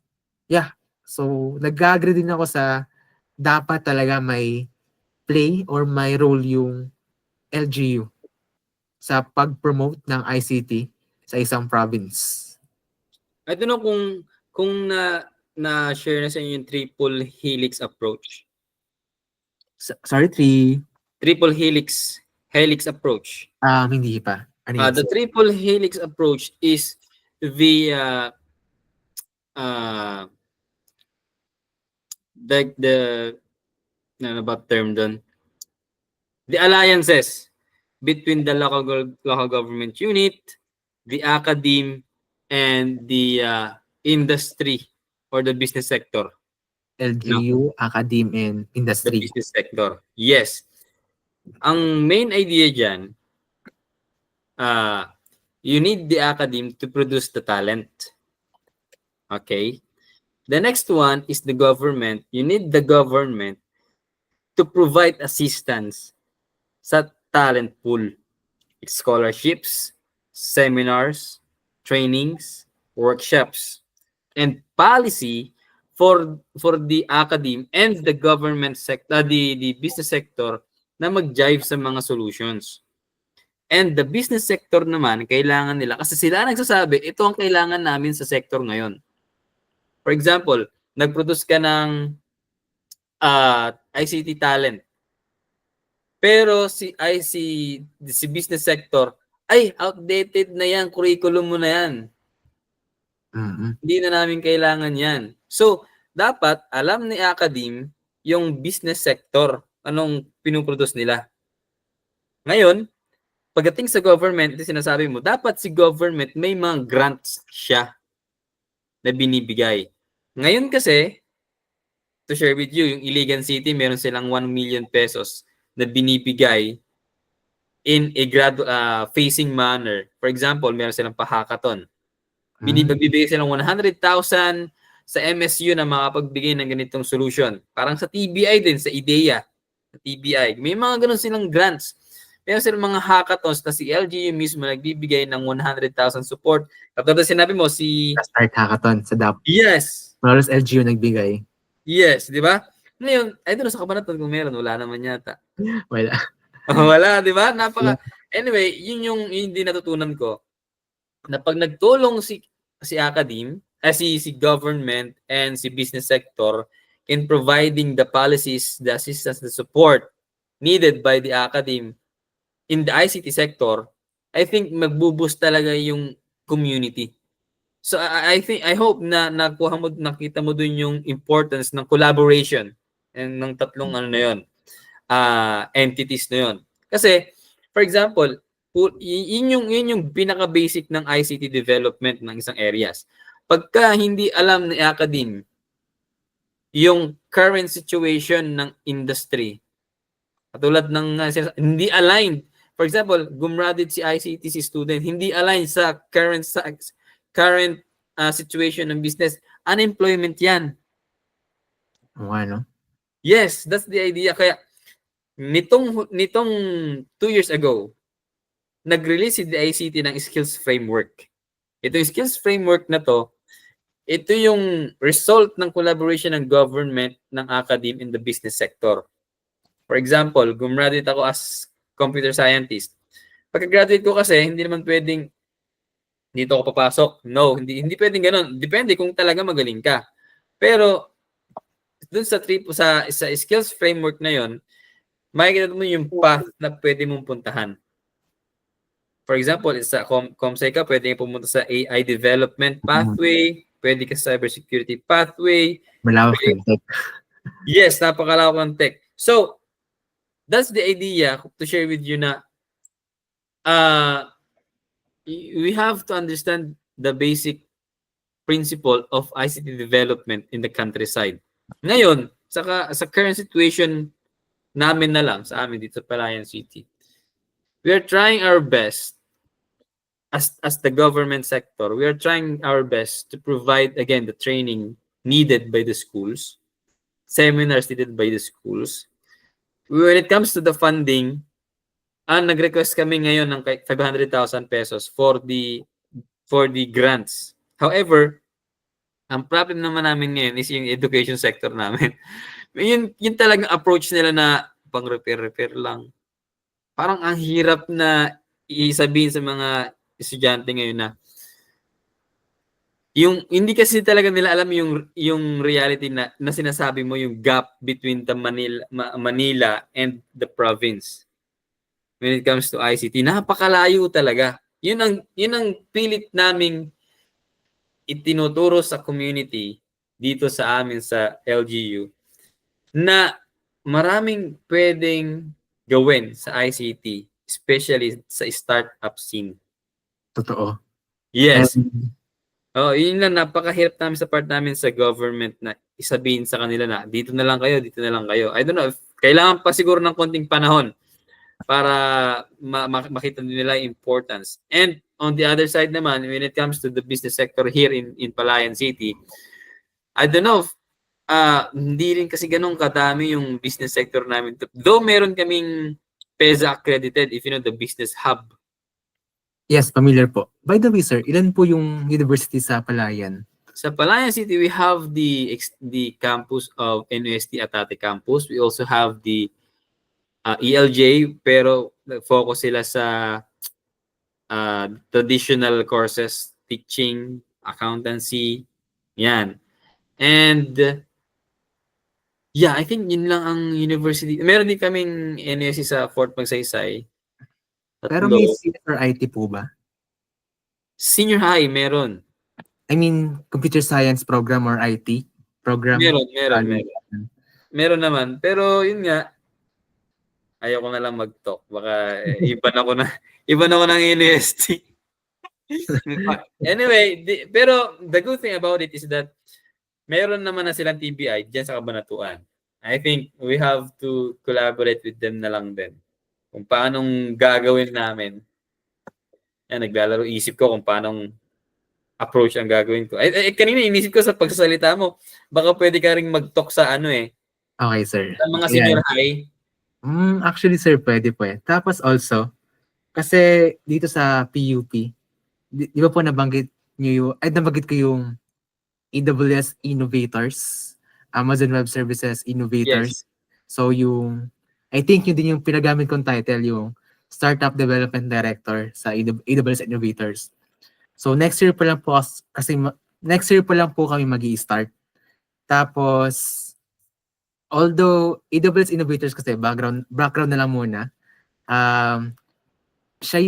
yeah. So, nag-agree din ako sa dapat talaga may play or may role yung LGU sa pag-promote ng ICT sa isang province. I don't know kung na-share na sa inyo yung triple helix approach. Sorry, Triple helix approach. Hindi pa. The triple helix approach is the ano ba term doon? The alliances between the local government unit, the academe, and the industry or the business sector. LGU, academe, and industry. The business sector. Yes. Ang main idea dyan, you need the academe to produce the talent. Okay? The next one is the government. You need the government to provide assistance sa talent pool. Scholarships, seminars, trainings, workshops, and policy for the academe and the government sector, the business sector na mag-jive sa mga solutions. And the business sector naman, kailangan nila, kasi sila nagsasabi, ito ang kailangan namin sa sector ngayon. For example, nag-produce ka ng ICT talent. Pero si business sector, ay, outdated na yan, curriculum mo na yan. Hindi na namin kailangan yan. So, dapat alam ni academe yung business sector, anong pinuproduce nila. Ngayon, pagdating sa government, sinasabi mo, dapat si government may mga grants siya na binibigay. Ngayon kasi, to share with you, yung Iligan City, meron silang 1 million pesos na binibigay in a facing manner. For example, meron silang pa-hackathon. Magbibigay silang 100,000 sa MSU na makapagbigay ng ganitong solution. Parang sa TBI din, sa IDEA, sa TBI. May mga ganun silang grants. Meron silang mga hackathons na si LGU mismo nagbibigay ng 100,000 support. Katulad sinabi mo, Start hackathon sa DAP. Yes. Malos LGU nagbigay. Yes, di ba? Ngayon, I don't know sa Kabanatuan kung meron, wala naman yata. Wala. Wala, di ba? Anyway, yun din natutunan ko na pag nagtulong si academe, si government and si business sector in providing the policies, the assistance, the support needed by the academe in the ICT sector, I think magbo-boost talaga yung community. So I hope na nakita mo dun yung importance ng collaboration and ng tatlong entities na yun. Kasi for example, yun yung pinaka-basic ng ICT development ng isang areas. Pagka hindi alam ni academe yung current situation ng industry, katulad ng hindi aligned. For example, gumraduate si ICT si student, hindi aligned sa current situation ng business, unemployment yan. Ano? Yes, that's the idea. Kaya nitong 2 years ago, nag-release si DICT ng skills framework. Itong skills framework na to, ito yung result ng collaboration ng government, ng academe, in the business sector. For example, gumraduate ako as computer scientist. Pagka-graduate ko kasi, hindi naman pwedeng dito ako papasok. No, hindi pwedeng ganun. Depende kung talaga magaling ka. Pero dun sa skills framework na yon, makikita mo yung path na pwede mong puntahan. For example, sa ComSci ka, pwede pumunta sa AI development pathway, pwede ka sa cybersecurity pathway. Malawak ng tech. Yes, napakalawak ng tech. So, that's the idea to share with you na we have to understand the basic principle of ICT development in the countryside. Ngayon, sa current situation namin na lang, sa amin dito sa Palayan City, we are trying our best as the government sector, we are trying our best to provide, again, the training needed by the schools, seminars needed by the schools. When it comes to the funding, nag-request kami ngayon ng 500,000 pesos for the grants. However, ang problem naman namin ngayon is yung education sector namin. Yun talagang approach nila na pang-repair lang. Parang ang hirap na isabihin sa mga estudyante ngayon na hindi kasi talaga nila alam yung reality na sinasabi mo, yung gap between the Manila and the province. When it comes to ICT, napakalayo talaga. Yun ang pilit naming itinuturo sa community dito sa amin sa LGU na maraming pwedeng gawin sa ICT, especially sa startup scene. Totoo. Yes. Yun lang, napakahirap namin sa part namin sa government na isabihin sa kanila na dito na lang kayo, dito na lang kayo. I don't know, kailangan pa siguro ng konting panahon para makita nila yung importance. And on the other side naman, when it comes to the business sector here in Palayan City, I don't know, hindi rin kasi ganun kadami yung business sector namin. Though meron kaming PEZA accredited, if you know, the business hub. Yes, familiar po. By the way, sir, ilan po yung university sa Palayan? Sa Palayan City, we have the campus of NUST Atate Campus. We also have the ELJ, pero focus sila sa traditional courses, teaching, accountancy, yan. And I think yun lang ang university. Meron din kaming NUST sa Fort Magsaysay. Pero may senior IT po ba? Senior high, meron. I mean, computer science program or IT program? Meron. Meron naman. Pero yun nga, ayaw ko na lang mag-talk. Baka iban ako ng NUST. Anyway, pero the good thing about it is that meron naman na silang TBI dyan sa Kabanatuan. I think we have to collaborate with them na lang din. Kung paanong gagawin namin. Naglalaro isip ko kung paanong approach ang gagawin ko. Kanina inisip ko sa pagsasalita mo, baka pwede ka ring mag-talk sa Okay, sir. sa mga Ayan. senior high. Actually, sir, pwede po eh. Tapos also, kasi dito sa PUP, di ba po nabanggit ko yung AWS Innovators, Amazon Web Services Innovators. So I think yun din yung pinagamit kong title, yung Startup Development Director sa AWS Innovators. So next year pa lang po, next year pa lang po kami magi-start. Tapos, although AWS Innovators kasi background na lang muna, siya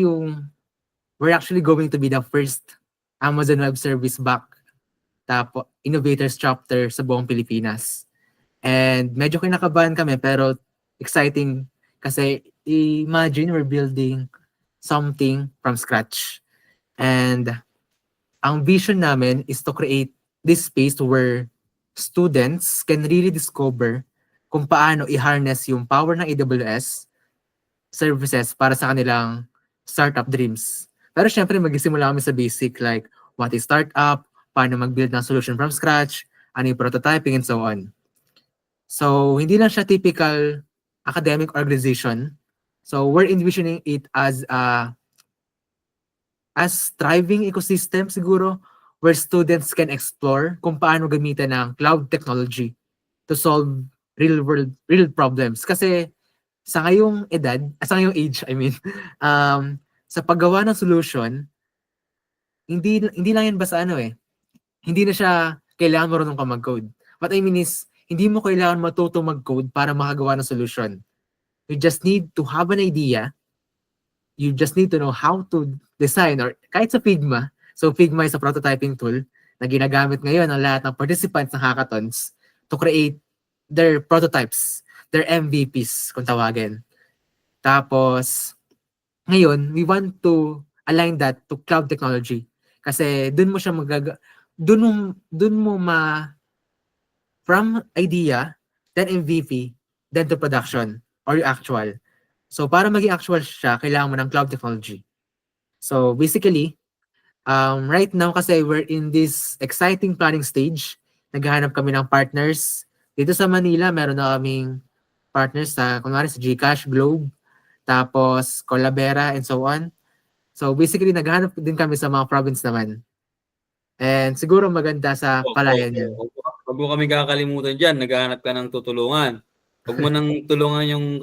we're actually going to be the first Amazon Web Service back Innovators chapter sa buong Pilipinas. And medyo kinakabahan kami pero exciting kasi imagine we're building something from scratch. And ang vision namin is to create this space where students can really discover kung paano i-harness yung power ng AWS services para sa kanilang startup dreams. Pero syempre magsisimula kami sa basic like what is startup, paano mag-build ng solution from scratch, ano yung prototyping, and so on. So, hindi lang siya typical academic organization. So, we're envisioning it as thriving ecosystem siguro where students can explore kung paano gamitin ng cloud technology to solve real problems. Kasi sa ngayong age, sa paggawa ng solution, hindi lang yan basta hindi na siya kailangan marunong ka mag-code. What I mean is, hindi mo kailangan matuto mag-code para makagawa ng solution. You just need to have an idea. You just need to know how to design or kahit sa Figma. So Figma is a prototyping tool na ginagamit ngayon ng lahat ng participants ng hackathons to create their prototypes, their MVPs kung tawagin. Tapos, ngayon, we want to align that to cloud technology. Kasi dun mo siya from idea, then MVP, then to production, or yung actual. So, para maging actual siya, kailangan mo ng cloud technology. So, basically, right now kasi we're in this exciting planning stage. Naghahanap kami ng partners. Dito sa Manila, meron na kaming partners kunwari sa GCash, Globe, tapos Colabera, and so on. So, basically, naghahanap din kami sa mga province naman. And siguro maganda sa palayan yan. Huwag mo kami kakalimutan dyan. Naghahanap ka ng tutulungan. Huwag mo nang tulungan yung...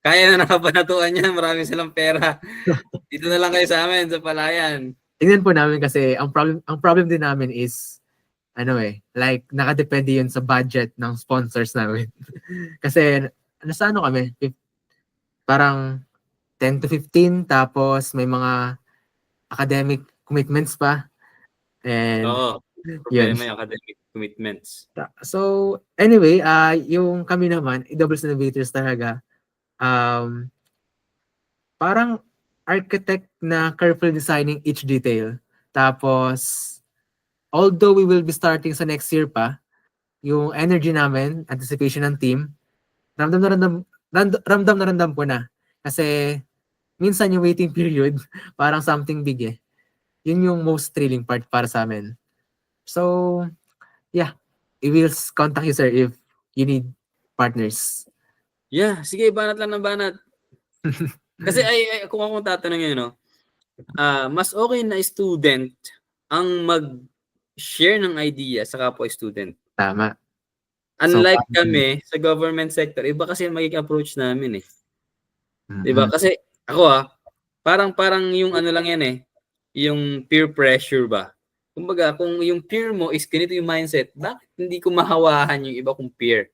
Kaya na nakapanatuan yan. Maraming silang pera. Dito na lang kayo sa amin, sa palayan. Tingnan po namin kasi ang problem din namin is like nakadepende yun sa budget ng sponsors namin. Kasi sa kami? Parang 10 to 15 tapos may mga academic commitments pa. And problema yung academic commitments. So, anyway, yung kami naman, AWS Innovators talaga, parang architect na carefully designing each detail. Tapos, although we will be starting sa next year pa, yung energy namin, anticipation ng team, ramdam na ramdam po na. Kasi, minsan yung waiting period, parang something big eh. Yun yung most thrilling part para sa amin. So, yeah, we will contact you, sir, if you need partners. Yeah, sige, banat lang ng banat. Kasi kung akong tatanungin, mas okay na student ang mag-share ng idea sa kapwa student. Tama. Unlike kami, sa government sector, iba kasi ang magiging approach namin eh. Diba? Kasi ako parang yung lang yan yung peer pressure ba? Kumbaga, kung yung peer mo is ganito yung mindset, bakit hindi ko mahawahan yung iba kong peer?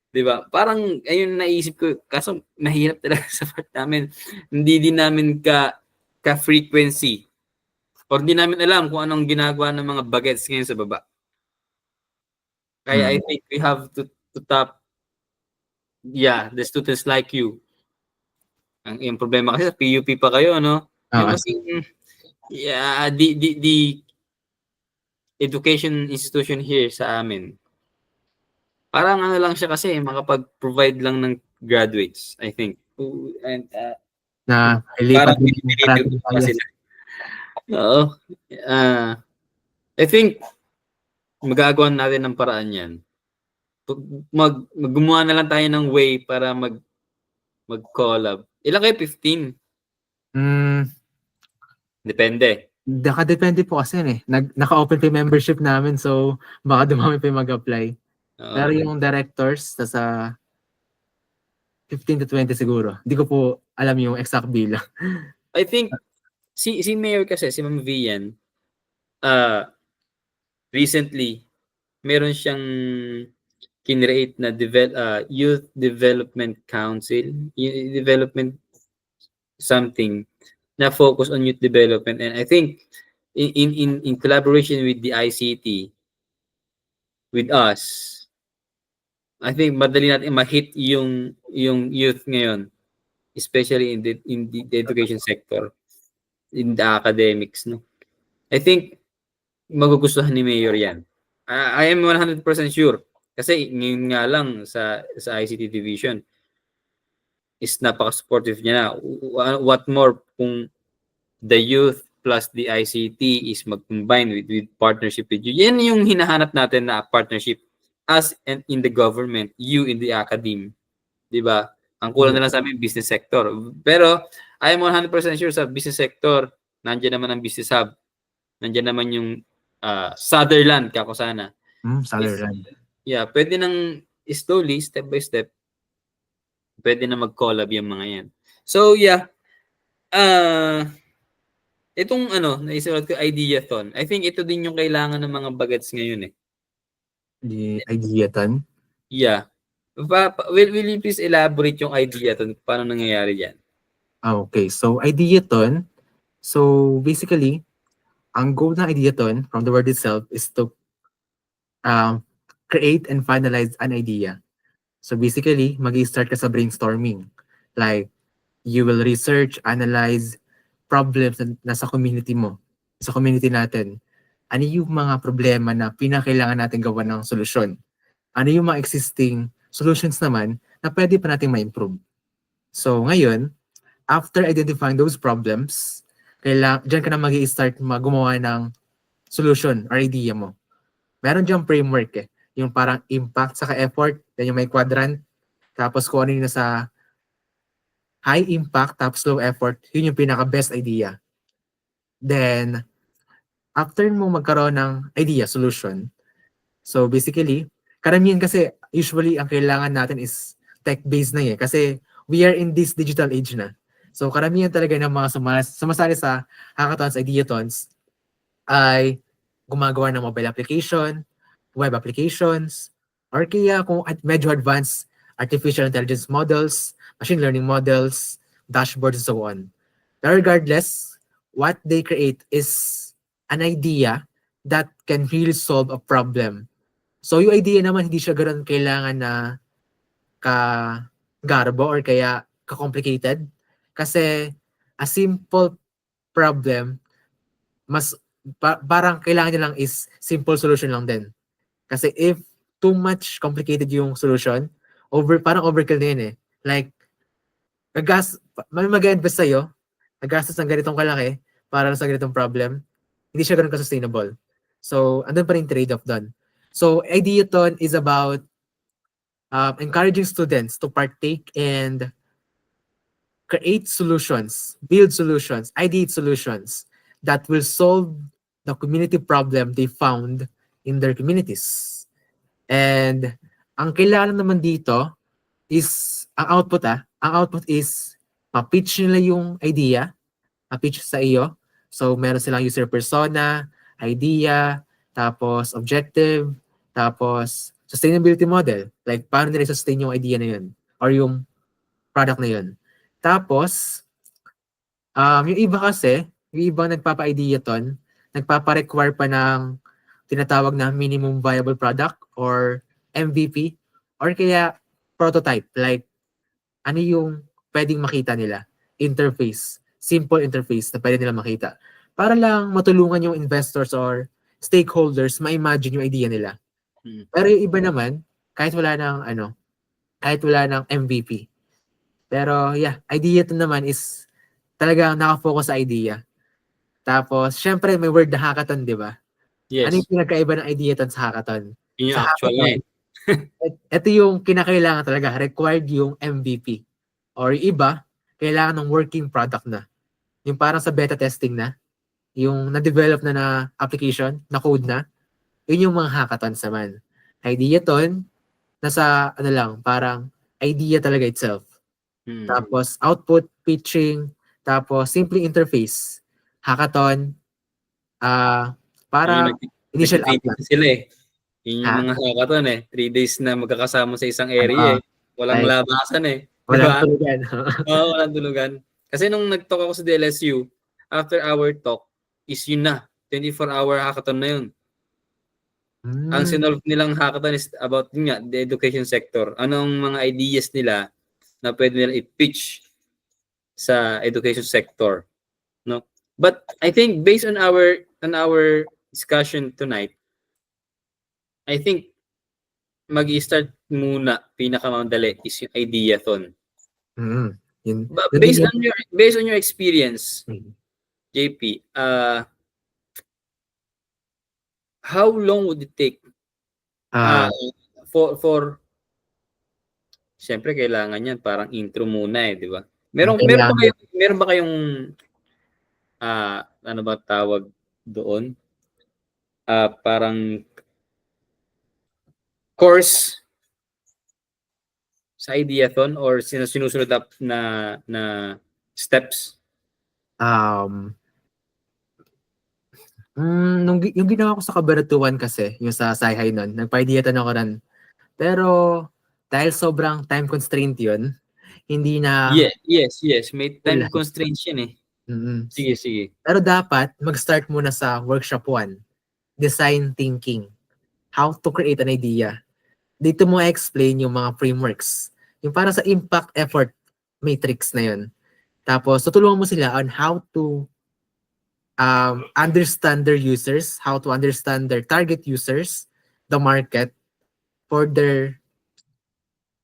Diba? Parang, ayun naisip ko, kaso mahirap talaga sa part namin. Hindi din namin ka-frequency. Or hindi namin alam kung anong ginagawa ng mga bagets ngayon sa baba. Kaya I think we have to tap the students like you. Yung problema kasi sa PUP pa kayo, the education institution here sa amin. Parang lang siya kasi makapag-provide lang ng graduates, I think. And parang pinipili pa sila. Oo. I think magagawa natin ng paraan 'yan. Gumawa na lang tayo ng way para mag-collab. Ilan kayo, 15? Hmm, Depende. nakadepende po kasi yun eh. Naka-open pa yung membership namin so baka dumami pa yung mag-apply. Pero Oo. yung directors, nasa 15 to 20 siguro. Hindi ko po alam yung exact bilang. I think si Mayor kasi, si Ma'am Vian, recently meron siyang kinreate na Youth Development Council, development something na focus on youth development. And I think in collaboration with the ICT, with us, I think madali natin ma-hit yung youth ngayon, especially in the education sector, in the academics, no. I think magugustuhan ni Mayor 'yan. I am 100% sure kasi ngayon nga lang sa ICT division is napaka-supportive niya na. What more kung the youth plus the ICT is mag-combine with partnership with you. Yan yung hinahanap natin na partnership, us and in the government, you in the academe. Di ba? Ang kulang na lang sa amin, business sector. Pero I am 100% sure sa business sector, nandiyan naman ang business hub. Nandiyan naman yung Sutherland, kako sana. Sutherland. Yeah, pwede nang slowly, step by step, pwede na mag-collab yung mga yan. So yeah, itong naisulat ko, Ideathon. I think ito din yung kailangan ng mga bagets ngayon eh. The Ideathon. Yeah. Will you please elaborate yung Ideathon? Paano nangyayari yan? Okay. So, Ideathon. So, basically, ang goal ng Ideathon from the word itself is to create and finalize an idea. So, basically, mag-i-start ka sa brainstorming. Like, you will research, analyze problems na nasa community mo, sa community natin. Ano yung mga problema na pinakailangan natin gawa ng solusyon? Ano yung mga existing solutions naman na pwede pa natin ma-improve? So ngayon, after identifying those problems, dyan ka na mag-i-start gumawa ng solution or idea mo. Meron dyan framework eh. Yung parang impact saka effort, then yung may quadrant, tapos kung ano yung nasa high impact tapos low effort, yun yung pinaka-best idea. Then, after mo magkaroon ng idea, solution, so basically, karamihan kasi, usually, ang kailangan natin is tech-based na eh. Kasi we are in this digital age na. So karamihan talaga ng mga sumasali sa hackathons, ideathons, ay gumagawa ng mobile application, web applications, or kaya kung medyo advanced artificial intelligence models, machine learning models, dashboards, and so on. But regardless, what they create is an idea that can really solve a problem. So yung idea naman, hindi siya ganoon kailangan na ka-garbo or kaya ka-complicated. Kasi a simple problem, parang kailangan niya lang is simple solution lang din. Kasi if too much complicated yung solution, parang overkill na yun eh. Like, may mag-invest sa'yo, nagastos ng ganitong kalaki para sa ganitong problem, hindi siya ganun ka-sustainable. So, andun pa rin trade-off doon. So, Ideathon is about encouraging students to partake and create solutions, build solutions, ideate solutions that will solve the community problem they found in their communities. And ang kailangan naman dito is, ang output is, ma-pitch nila yung idea, ma-pitch sa iyo. So, meron silang user persona, idea, tapos objective, tapos sustainability model. Like, paano nila sustain yung idea na yun or yung product na yun. Tapos, yung iba kasi, yung ibang nagpapa-ideathon, nagpapa-require pa ng tinatawag na minimum viable product or MVP or kaya prototype. Like, ano yung pwedeng makita nila? Interface. Simple interface na pwede nila makita. Para lang matulungan yung investors or stakeholders ma-imagine yung idea nila. Pero yung iba naman, kahit wala ng MVP. Pero yeah, idea to naman is talagang nakafocus sa idea. Tapos, syempre, may word na hackathon, di ba? Ano Yes. yung pinagkaiba ng ideathon sa hackathon? Yun yung Sa actual na hackathon, eh. ito yung kinakailangan talaga, required yung MVP. Or yung iba, kailangan ng working product na. Yung parang sa beta testing na, yung na-develop na application, na code na, yun yung mga hackathons naman. Ideathon, nasa ano lang, parang idea talaga itself. Hmm. Tapos output, pitching, tapos simple interface. Hackathon, Yun yung para initial app nagti-3 lang. days sila eh. Yun yung Ha? mga hackathon eh. 3 days na magkakasama sa isang Oo, area eh. Walang like, labasan eh. Di walang ba? tulugan. Oo, walang tulugan. Kasi nung nag-talk ako sa DLSU, after our talk, is yun na. 24-hour hackathon na yun. Ang Hmm, sinolve nilang hackathon is about yun nga, the education sector. Anong mga ideas nila na pwede nila i-pitch sa education sector, no? But I think based on our discussion tonight, I think mag-i-start muna pinakamadali is yung ideathon. yun. But Doon din based yung, on your experience, JP, how long would it take ah, for siyempre kailangan yan parang intro muna eh, di ba? kailangan, Meron ba kayong ano ba tawag doon? Parang course sa ideathon or sinusunod up na steps? um, yung ginawa ko sa Kabanatuan kasi, yung sa Sayhay nun, nagpa-ideathon ako rin. Pero, dahil sobrang time constraint yun, hindi na Yes. May full time life. constraints yan eh. Mm. Sige. Pero dapat, mag-start muna sa workshop 1, design thinking. How to create an idea. Dito mo explain yung mga frameworks. Yung para sa impact effort matrix na yun. Tapos, tutulungan mo sila on how to understand their users, how to understand their target users, the market, for their,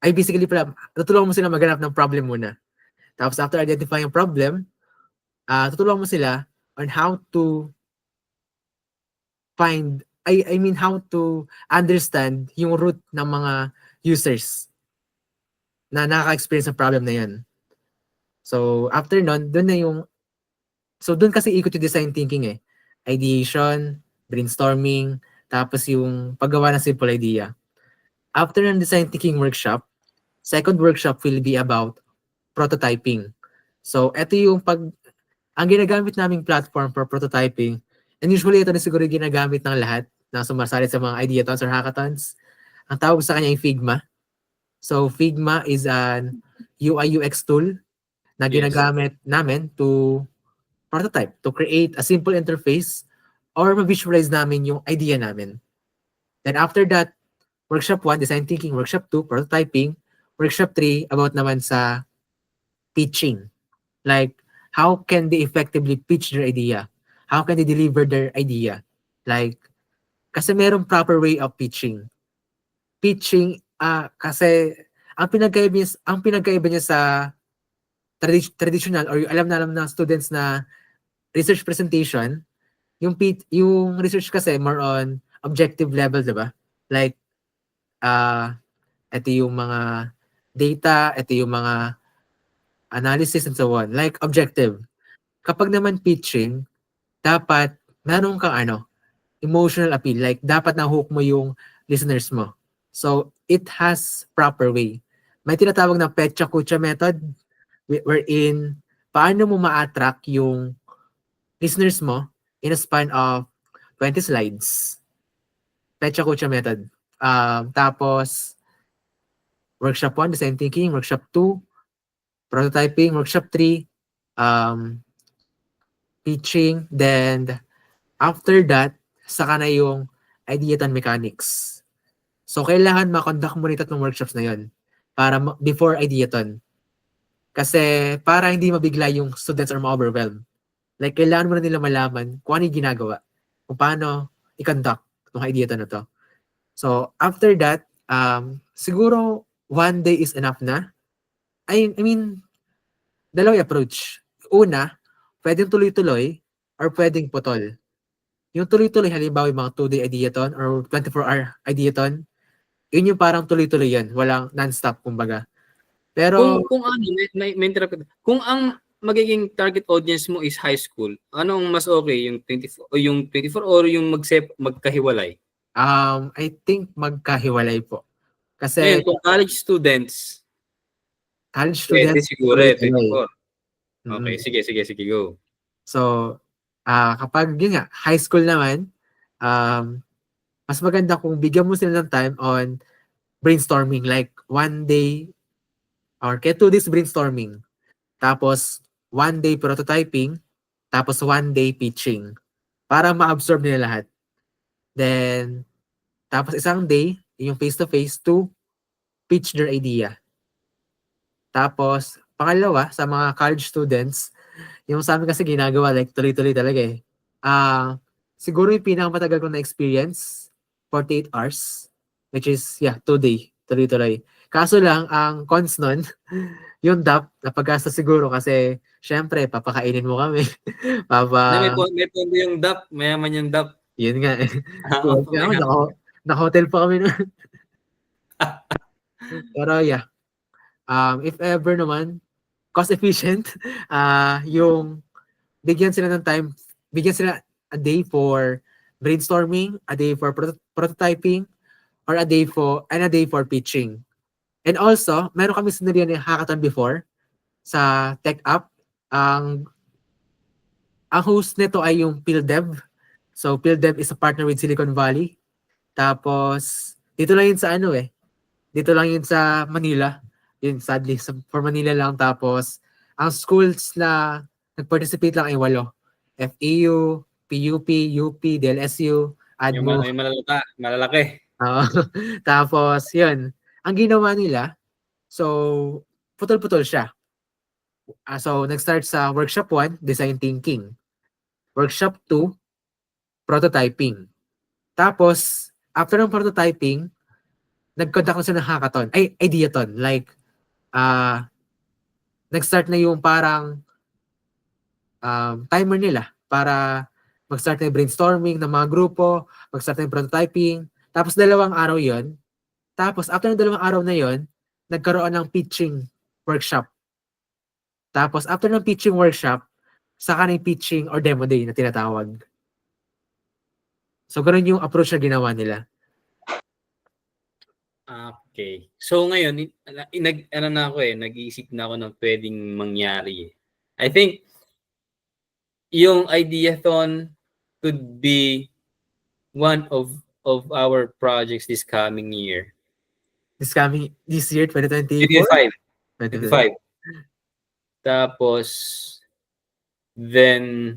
ay basically pala, tutulungan mo sila maghanap ng problem muna. Tapos after identifying yung problem, tutulungan mo sila on how to find, I mean how to understand yung root ng mga users na nakaka-experience ng problem na yan. So after nun, dun kasi ikot yung design thinking eh. Ideation, brainstorming, tapos yung paggawa ng simple idea. After ng design thinking workshop, second workshop will be about prototyping. So ito yung ang ginagamit naming platform for prototyping, and usually ito na siguro yung ginagamit ng lahat na sumasali sa mga ideathons or hackathons. Ang tawag sa kanya ay Figma. So Figma is an UI UX tool na Yes. ginagamit namin to prototype, to create a simple interface or ma-visualize namin yung idea namin. Then after that, workshop 1, design thinking, workshop 2, prototyping, workshop 3, about naman sa pitching. Like, how can they effectively pitch their idea? How can they deliver their idea? Like, kasi merong proper way of pitching. Pitching, kasi ang pinagkaiba niya sa traditional or yung alam na students na research presentation, yung research kasi more on objective level, diba? Like, ito yung mga data, ito yung mga analysis and so on. Like, objective. Kapag naman pitching, dapat meron kang emotional appeal. Like, dapat na-hook mo yung listeners mo. So, it has proper way. May tinatawag na Pecha Kucha method wherein paano mo ma-attract yung listeners mo in a span of 20 slides. Pecha Kucha method. Tapos, workshop 1, design thinking. Workshop 2, prototyping. Workshop 3, pitching. Then, after that, saka na yung ideathon mechanics. So, kailangan ma-conduct mo rin tatlong workshops na yun para before ideathon. Kasi para hindi mabigla yung students or ma-overwhelm. Like, kailangan mo na nila malaman kung ano yung ginagawa. Kung paano i-conduct itong ideathon na to. So, after that, siguro 1 day is enough na. I mean, dalawang approach. Una, pwedeng tuloy-tuloy. or pwedeng putol. Yung tuloy-tuloy, halimbawa yung mga 2-day ideathon or 24-hour ideathon, yun yung parang tuloy-tuloy yan, walang non-stop kumbaga. Pero Kung ano, may interrupt kita. Kung ang magiging target audience mo is high school, anong mas okay, yung 24 o yung 24 or yung magkahiwalay? I think magkahiwalay po. Ngayon, Kasi kung college students, college pwede students, siguro eh, tuloy-tuloy. 24. Okay, Mm. sige, go. So, kapag yun nga, high school naman, mas maganda kung bigyan mo sila ng time on brainstorming, like 1 day or kaya 2 days brainstorming. Tapos 1 day prototyping, tapos 1 day pitching para ma-absorb nila lahat. Then, tapos isang day, yung face-to-face to pitch their idea. Tapos, pangalawa, sa mga college students, yung sa amin kasi ginagawa, like tuloy-tuloy talaga eh. Siguro yung pinakamatagal ko na experience, 48 hours, which is, 2 day, tuloy-tuloy. Kaso lang, ang cons nun, yung DAP, napagkasta siguro kasi, syempre, papakainin mo kami. Na may pondo yung DAP, mayaman yung DAP. Yun nga eh. Kaya Mayaman. naka-hotel pa kami nun. Pero if ever naman, cost efficient, yung bigyan sila ng time, bigyan sila a day for brainstorming, a day for prototyping, or a day for pitching. And also, meron kami sinarihan ng hackathon before sa Tech Up. Ang host nito ay yung PhilDev. So, PhilDev is a partner with Silicon Valley. Tapos, dito lang yun sa dito lang yun sa Manila. Yun, sadly, for Manila lang. Tapos, ang schools na nag-participate lang ay 8. FEU, PUP, UP, DLSU, Yung ADMO. malalaki. Tapos, yun. Ang ginawa nila, so, putol-putol siya. So, nag-start sa workshop 1, design thinking. Workshop 2, prototyping. Tapos, after ng prototyping, nag-conduct na sila ng hackathon. Ay, ideathon. Like, nag-start na yung parang timer nila para mag-start na yung brainstorming ng mga grupo, mag-start na yung prototyping. Tapos 2 araw yon. Tapos after ng 2 araw na yon, nagkaroon ng pitching workshop. Tapos after ng pitching workshop, saka na yung pitching or demo day na tinatawag. So, ganun yung approach na ginawa nila. Okay. So ngayon, nag-iisip na ako ng pwedeng mangyari. I think yung ideathon could be one of our projects this coming year. This year, 2024? 25. Tapos, then,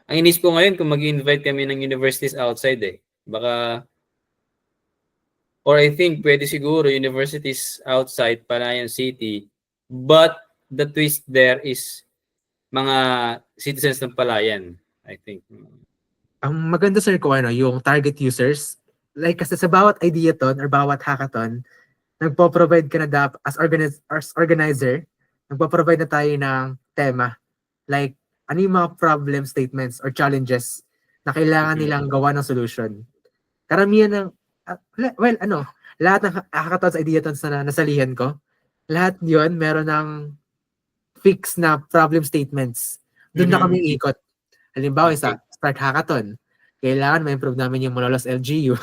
ang inis ko ngayon kung mag-invite kami ng universities outside eh. Baka, or I think pwede siguro universities outside Palayan City, but the twist there is mga citizens ng Palayan, I think. Ang maganda sir ko yung target users. Like kasi sa bawat ideathon or bawat hackathon, nagpo-provide ka na as organizer, nagpo-provide na tayo ng tema. Like, ano yung mga problem statements or challenges na kailangan nilang gawa ng solution. Karamihan ng, lahat ng hackathons, ideathons na nasalihan ko, lahat yon meron ng fixed na problem statements. Doon na kami ikot. Halimbawa, sa Start Hackathon, kailangan ma-improve namin yung Malolos LGU.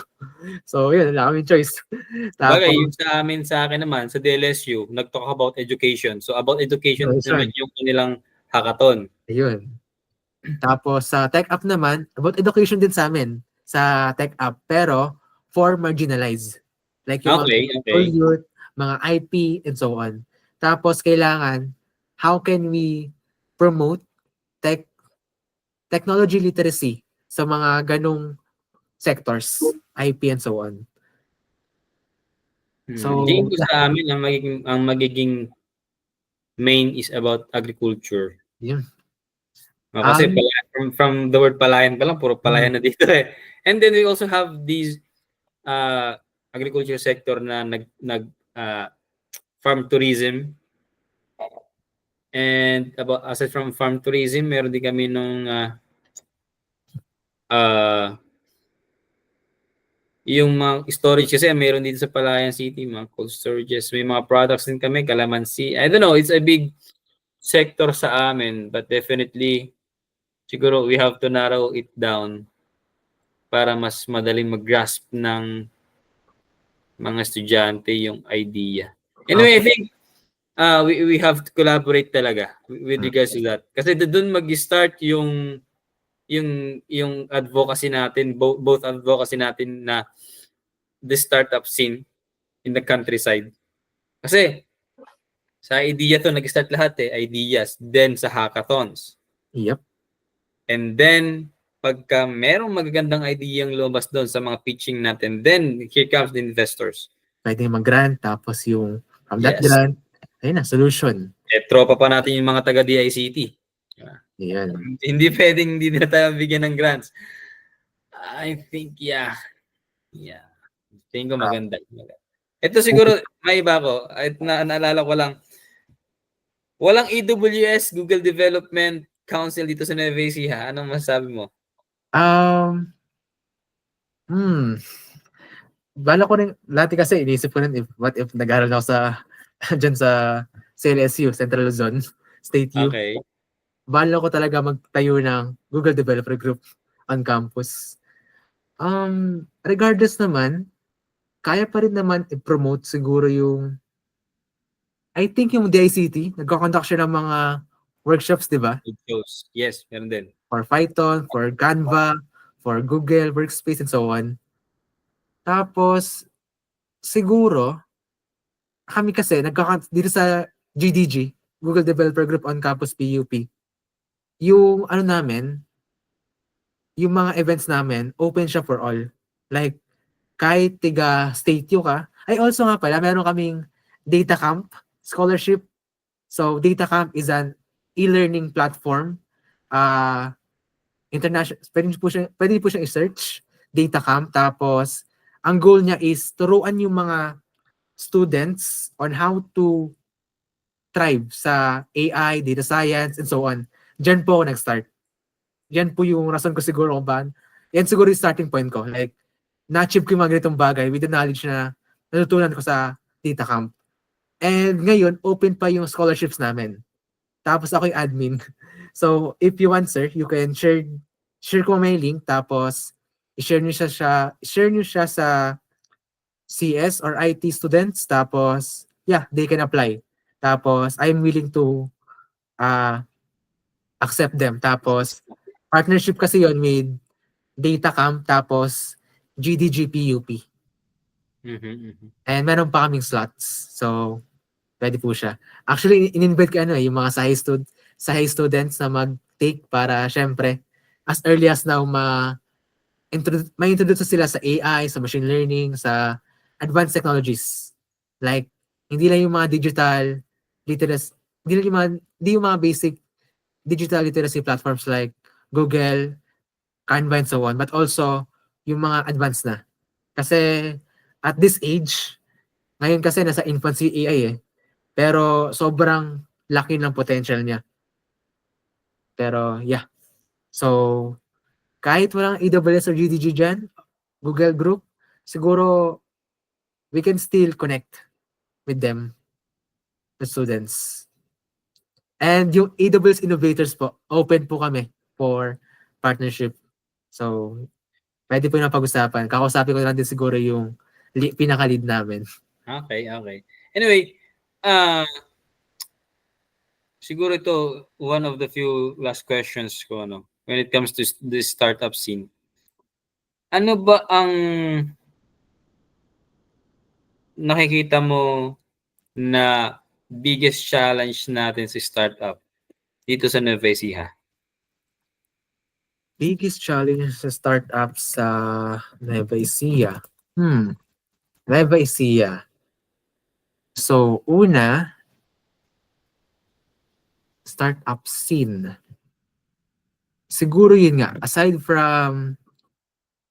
So, yun, wala kaming choice. Bagay, yung sa akin naman, sa DLSU, nag-talk about education. So, about education naman yung kanilang hackathon. Ayun. Tapos, sa Tech Up naman, about education din sa amin, sa Tech Up, pero for marginalized. Like yung mga youth, mga IP, and so on. Tapos, kailangan, how can we promote technology literacy sa mga ganong sectors, IP and so on. So, tingin ko sa amin ang magiging main is about agriculture. Yeah. Kasi from the word palayan pa lang, puro palayan na dito eh. And then we also have these agriculture sector na farm tourism. And aside from farm tourism, meron din kami nung yung mga storage kasi meron dito sa Palayan City, mga cold storages. May mga products din kami, calamansi. I don't know, it's a big sector sa amin, but definitely, siguro we have to narrow it down para mas madaling mag-grasp ng mga estudyante yung idea. Anyway, I think we have to collaborate talaga with regards to that. Kasi doon mag-start yung advocacy natin, both advocacy natin na the startup scene in the countryside. Kasi sa idea to nag-start lahat ideas, then sa hackathons. Yep. And then pagka merong magagandang idea yung lumabas doon sa mga pitching natin, then here comes the investors. Pwede mag-grant, tapos yung from that Yes. grant, ayun na, solution. Tropa pa natin yung mga taga DICT. Yan. Hindi pwedeng hindi na tayo bigyan ng grants. I think, yeah. Tingin ko maganda. Ito siguro, may iba ko. Naalala ko lang. Walang AWS, Google Development Council dito sa Nueva Ecija. Anong masasabi mo? Bala ko rin, lati kasi inisip ko rin what if nag-aaral ako sa dyan sa CLSU, Central Luzon State U. Okay. Bala ko talaga magtayo ng Google Developer Group on campus. Regardless naman, kaya pa rin naman i-promote siguro yung I think yung DICT, nagko-conduct siya ng mga workshops, di ba? Yes, meron din. For Python, for Canva, for Google Workspace, and so on. Tapos, siguro, kami kasi, dito sa GDG, Google Developer Group on Campus PUP, yung ano namin, yung mga events namin, open siya for all. Like, kahit tiga state you ka, ay also nga pala, meron kaming data camp scholarship. So, data camp is an e-learning platform. International, pwede po siyang i-search, data camp. Tapos, ang goal niya is turuan yung mga students on how to thrive sa AI, data science, and so on. Diyan po ako nag-start. Yan po yung rason ko siguro kung baan. Yan siguro yung starting point ko. Like, na-achieve ko yung mga ganitong bagay with the knowledge na natutunan ko sa data camp. And ngayon, open pa yung scholarships namin. Tapos ako yung admin. So, if you want, sir, you can share ko may link, tapos i-share nyo siya sa CS or IT students, tapos, yeah, they can apply. Tapos, I'm willing to accept them. Tapos, partnership kasi yon with Datacamp, tapos GDG PUP. And meron pa kaming slots. So, pwede po siya. Actually, in-invite ko yung mga SAHI students na mag-take para, syempre, as early as now, ma-introduce sila sa AI, sa machine learning, sa advanced technologies. Like, hindi lang yung mga digital literacy, hindi yung mga basic digital literacy platforms like Google, Canva, and so on, but also yung mga advanced na. Kasi at this age, ngayon kasi nasa infancy AI pero sobrang laki ng potential niya. Pero yeah. So, kahit walang AWS or GDG dyan, Google Group, siguro we can still connect with them, the students. And yung AWS Innovators po, open po kami for partnership. So, pwede po yung pag-usapan. Kakausapin ko lang din siguro yung pinaka-lead namin. Okay. Anyway, siguro ito, one of the few last questions ko, when it comes to the startup scene. Ano ba ang nakikita mo na biggest challenge natin sa startup dito sa Nueva Ecija? Biggest challenge sa startup sa Nueva Ecija? Nueva Ecija. So, una, startup scene. Siguro yun nga, aside from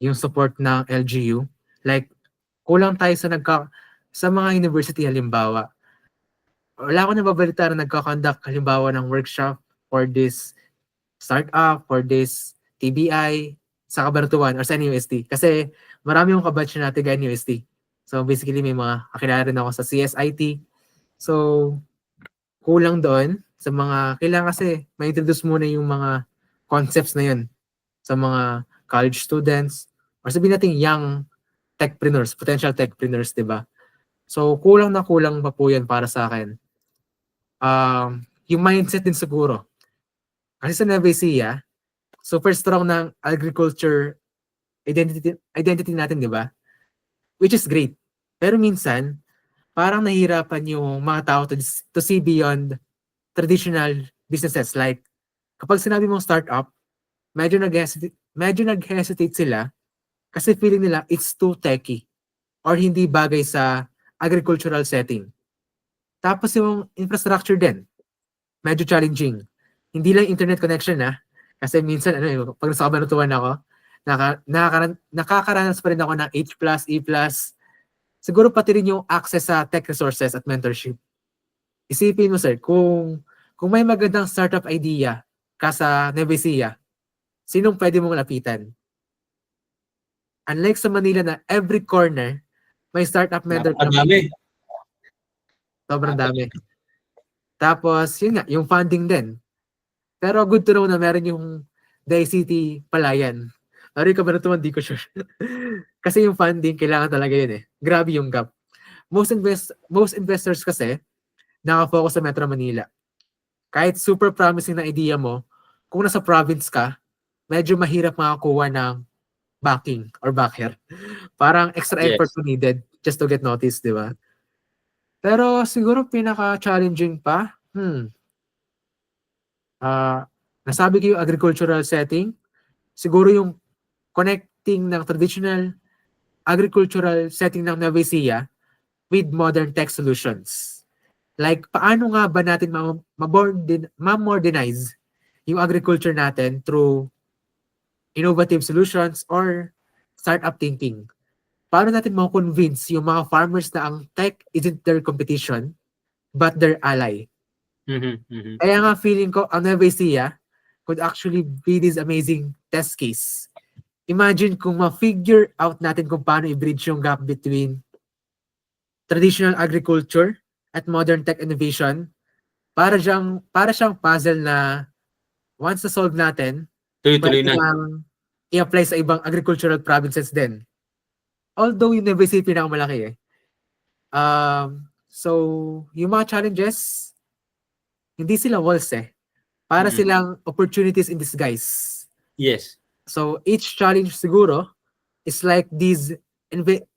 yung support ng LGU, like, kulang tayo sa mga university halimbawa. Wala ko nababalita na nagka-conduct halimbawa ng workshop for this startup, for this TBI, sa Cabanatuan or sa NUST. Kasi marami yung kabatch na taga NUST. So basically may mga kakilala rin ako sa CSIT. So kulang doon sa mga, kailangan kasi ma-introduce muna yung mga concepts na yun sa mga college students or sabihin natin young techpreneurs, potential techpreneurs, di ba? So kulang na kulang pa po yan para sa akin. Yung mindset din siguro. Kasi sa Nueva Ecija, super strong ng agriculture identity natin, di ba? Which is great. Pero minsan, parang nahihirapan yung mga tao to see beyond traditional businesses. Like, kapag sinabi mong startup, medyo nag-hesitate sila kasi feeling nila it's too techy or hindi bagay sa agricultural setting. Tapos yung infrastructure din, medyo challenging. Hindi lang internet connection kasi minsan pag nasa Cabanatuan ako, nakakaranas pa rin ako ng H+, E+. Siguro pati rin yung access sa tech resources at mentorship. Isipin mo sir, kung may magandang startup idea ka sa Nueva Ecija, sinong pwede mong lapitan? Unlike sa Manila na every corner may startup mentor. Napakadami. Sobrang dami. Tapos, yun nga, yung funding din. Pero good to know na meron yung DICT Palayan. Pero yung Cabanatuan, di ko sure. Kasi yung funding, kailangan talaga yun Grabe yung gap. Most investors kasi, nakafocus sa Metro Manila. Kahit super promising na idea mo, kung nasa province ka, medyo mahirap makakuha ng backing or backer. Parang extra effort needed just to get noticed, di ba? Pero siguro pinaka-challenging pa, nasabi ko yung agricultural setting, siguro yung connecting ng traditional agricultural setting ng Nueva Ecija with modern tech solutions. Like, paano nga ba natin ma-modernize yung agriculture natin through innovative solutions or startup thinking? Paano natin ma-convince yung mga farmers na ang tech isn't their competition, but their ally? Kaya nga feeling ko, ang Nueva Ecija could actually be this amazing test case. Imagine kung ma-figure out natin kung paano i-bridge yung gap between traditional agriculture at modern tech innovation, para siyang puzzle na once na-solve natin, tuloy-tuloy na. I-apply sa ibang agricultural provinces din. Although yung Nueva Ecija pinakamalaki So, yung mga challenges, hindi sila walls Para silang opportunities in disguise. Yes. So, each challenge siguro is like this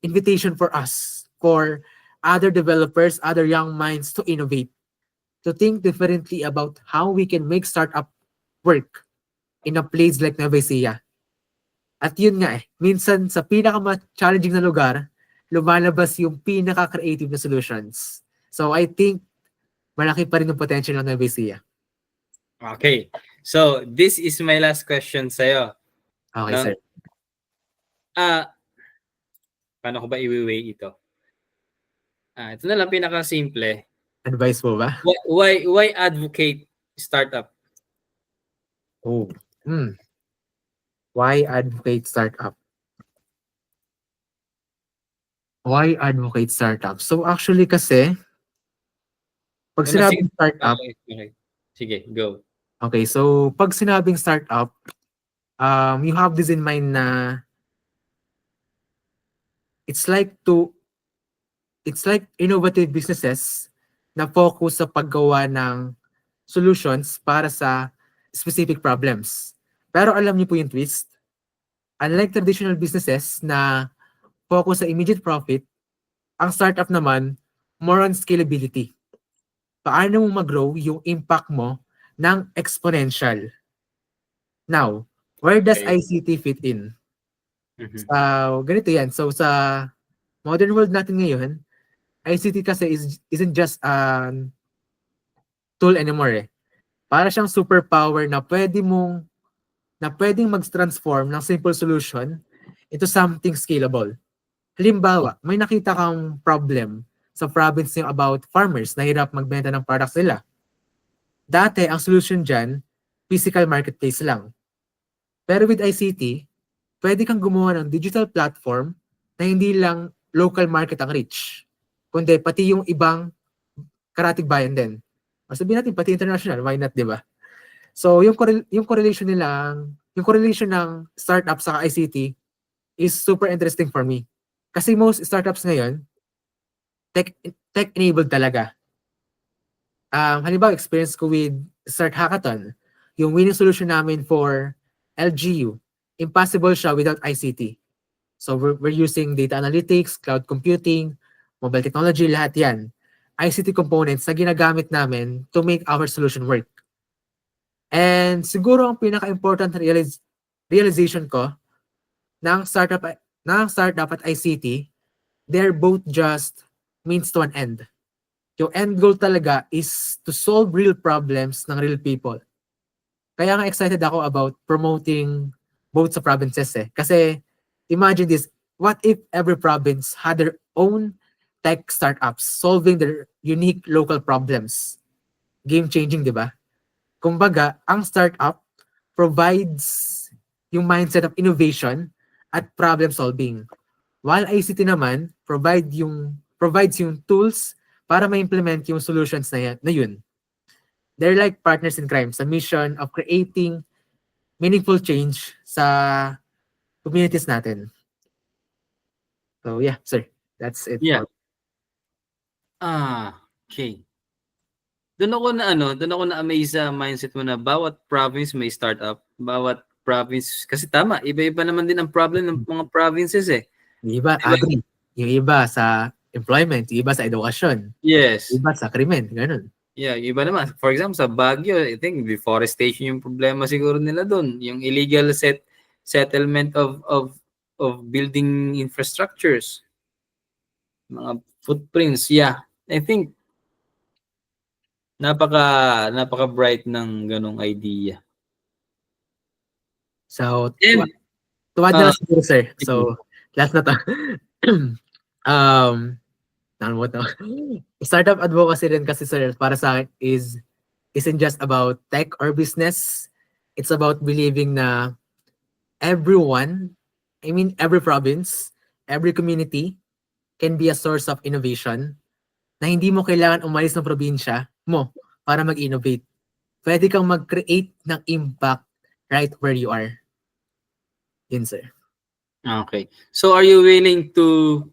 invitation for us, for other developers, other young minds to innovate, to think differently about how we can make startup work in a place like Nueva Ecija. At yun nga minsan sa pinaka-challenging na lugar, lumalabas yung pinaka-creative na solutions. So I think malaki pa rin yung potential ng Nueva Ecija. Okay. So this is my last question sa'yo. Okay, sir. Paano ko ba i-weigh ito? Ito na lang pinaka-simple. Advice mo ba? Why advocate startup? Why advocate startup? Why advocate startup? So actually kasi, pag sinabing startup, okay. Sige, go. Okay, so pag sinabing startup, you have this in mind na it's like innovative businesses na focus sa paggawa ng solutions para sa specific problems. Pero alam niyo po yung twist. Unlike traditional businesses na focus sa immediate profit, ang startup naman more on scalability. Paano mo mag-grow yung impact mo ng exponential? Now, where does ICT fit in? Ganito yan. So sa modern world natin ngayon, ICT kasi isn't just a tool anymore Para siyang superpower na pwedeng mag-transform ng simple solution into something scalable. Halimbawa, may nakita kang problem sa province niyo about farmers na hirap magbenta ng products nila. Dati, ang solution dyan, physical marketplace lang. Pero with ICT, pwede kang gumawa ng digital platform na hindi lang local market ang reach, kundi pati yung ibang karatig bayan din. O sabihin natin, pati international, why not, di ba? So, yung correlation yung correlation ng startup sa ICT is super interesting for me. Kasi most startups ngayon, tech-enabled talaga. Halimbawa, experience ko with Start Hackathon, yung winning solution namin for LGU, impossible siya without ICT. So we're using data analytics, cloud computing, mobile technology, lahat yan. ICT components na ginagamit namin to make our solution work. And siguro ang pinaka-important realization ko ng startup at ICT, they're both just means to an end. Yung end goal talaga is to solve real problems ng real people. Kaya nga excited ako about promoting both sa provinces eh. Kasi imagine this, what if every province had their own tech startups solving their unique local problems? Game-changing, di ba? Kumbaga, ang startup provides yung mindset of innovation at problem solving. While ICT naman provides yung tools para ma-implement yung solutions na yun. They're like partners in crime sa mission of creating meaningful change sa communities natin. So yeah, sir. That's it. Yeah. Okay. Doon ako na-amaze sa mindset mo na bawat province may startup, bawat province, kasi tama, iba-iba naman din ang problem ng mga provinces eh. Yung iba, Diba? agri. Yung iba sa employment, yung iba sa edukasyon, Yes. yung iba sa krimen, ganun. Yeah, yung iba naman. For example, sa Baguio, I think deforestation yung problema siguro nila doon. Yung illegal settlement of building infrastructures. Mga footprints, yeah. I think napaka bright ng ganong idea. So, And tuwad na lang siguro, sir. So, last na to. Startup advocacy rin kasi, sir, para sa akin isn't just about tech or business. It's about believing na everyone, every province, every community can be a source of innovation na hindi mo kailangan umalis ng probinsya mo para mag-innovate. Pwede kang mag-create ng impact right where you are. Yun, sir. Okay. So are you willing to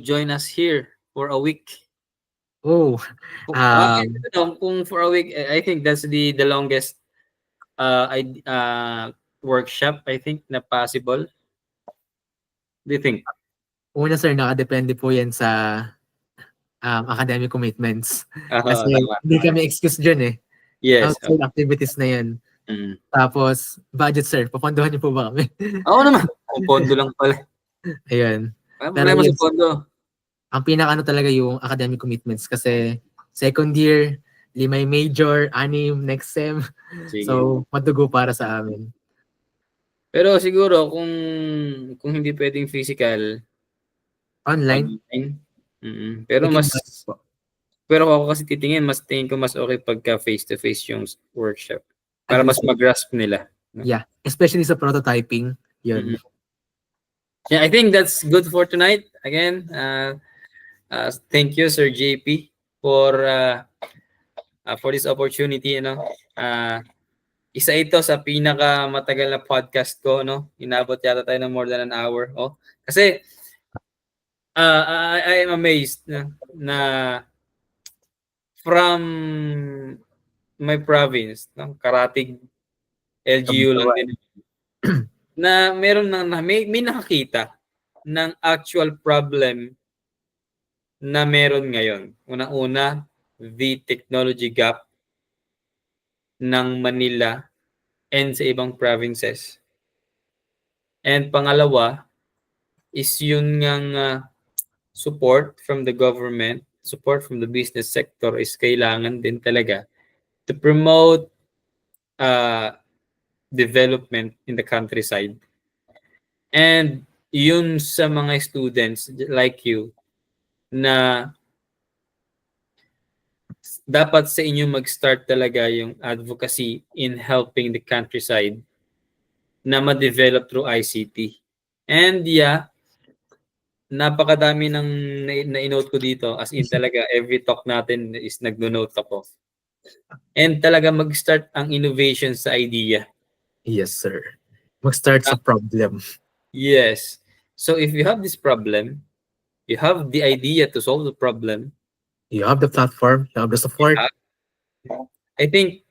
join us here for a week? Oh, Kung for a week, I think that's the longest workshop I think na possible. Do you think? una, sir, nakadepende po yan sa academic commitments. Kasi Tama. hindi kami excuse dyan eh. Yes. Outside activities na yan. Tapos, budget, sir. Papondohan niyo po ba kami? Oo naman. Kung pondo lang pala. Ayun. Walang problema sa pondo. Ang pinaka talaga yung academic commitments kasi second year, 5 major, 6 next sem. Sige. So, madugo para sa amin. Pero siguro kung hindi pwedeng physical, Online. Pero Taking mas classes po. pero ako kasi tingin ko mas okay pagka face-to-face yung workshop. Para mas mag-grasp nila. Yeah, especially sa prototyping. Yun. Yeah, I think that's good for tonight. Again, thank you, Sir JP, for this opportunity. Isa ito sa pinaka matagal na podcast ko. Inabot yata tayo ng more than an hour. Kasi I am amazed na from my province, Karatig, LGU lang din, na meron may nakakita ng actual problem na meron ngayon. Unang-una, the technology gap ng Manila and sa ibang provinces. And pangalawa is yun ngang support from the government, support from the business sector is kailangan din talaga to promote development in the countryside. And yun sa mga students like you na dapat sa inyo mag-start talaga yung advocacy in helping the countryside na ma-develop through ICT. And yeah, napakadami ng na-note ko dito. As in talaga, every talk natin is nagno-note ako. And talaga mag-start ang innovation sa idea. Yes, sir. Mag-start sa problem. Yes. So if you have this problem, you have the idea to solve the problem, You have the platform, you have the support. I think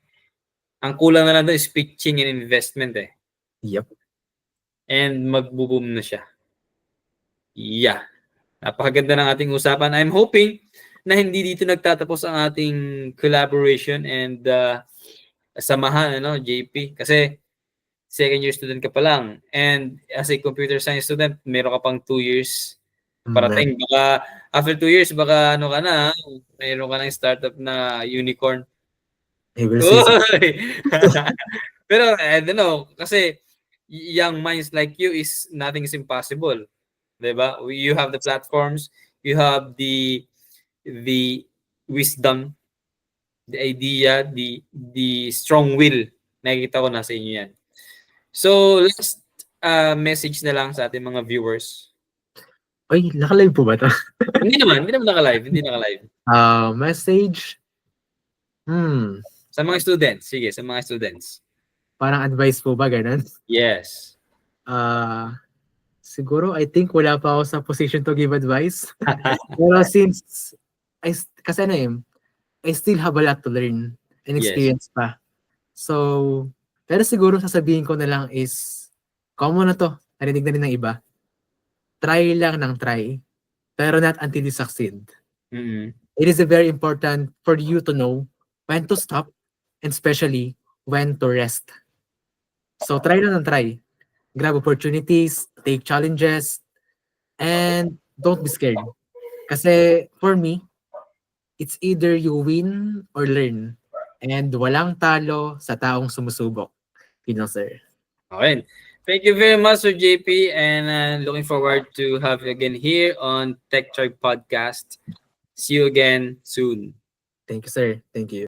ang kulang na lang doon is pitching and investment eh. Yep. And magbo-boom na siya. Yeah. Napakaganda ng ating usapan. I'm hoping na hindi dito nagtatapos ang ating collaboration and samahan, JP. Kasi second year student ka pa lang. And as a computer science student, meron ka pang 2 years parating. Baka after 2 years, baka ka na, meron ka ng startup na unicorn. I will say Pero I don't know, kasi young minds like you is nothing is impossible. Diba? You have the platforms, you have the wisdom, the idea, the strong will. Nakikita ko nasa inyo yan. So, last message na lang sa ating mga viewers. Ay, naka-live po ba ito? Hindi naman naka-live. Message? Sa mga students. Sige, sa mga students. Parang advice po ba, ganun? Yes. Siguro, I think wala pa ako sa position to give advice. Pero since, kasi I still have a lot to learn and experience pa. So, pero siguro sasabihin ko na lang is, common na to, narinig na rin ng iba. Try lang ng try, pero not until you succeed. Mm-hmm. It is very important for you to know when to stop and especially when to rest. So, try lang ng try. Grab opportunities, take challenges, and don't be scared. Kasi for me, it's either you win or learn. And walang talo sa taong sumusubok. Yun lang, sir. Okay. Thank you very much, Sir JP, and looking forward to have you again here on Tech Tribe Podcast. See you again soon. Thank you, sir. Thank you.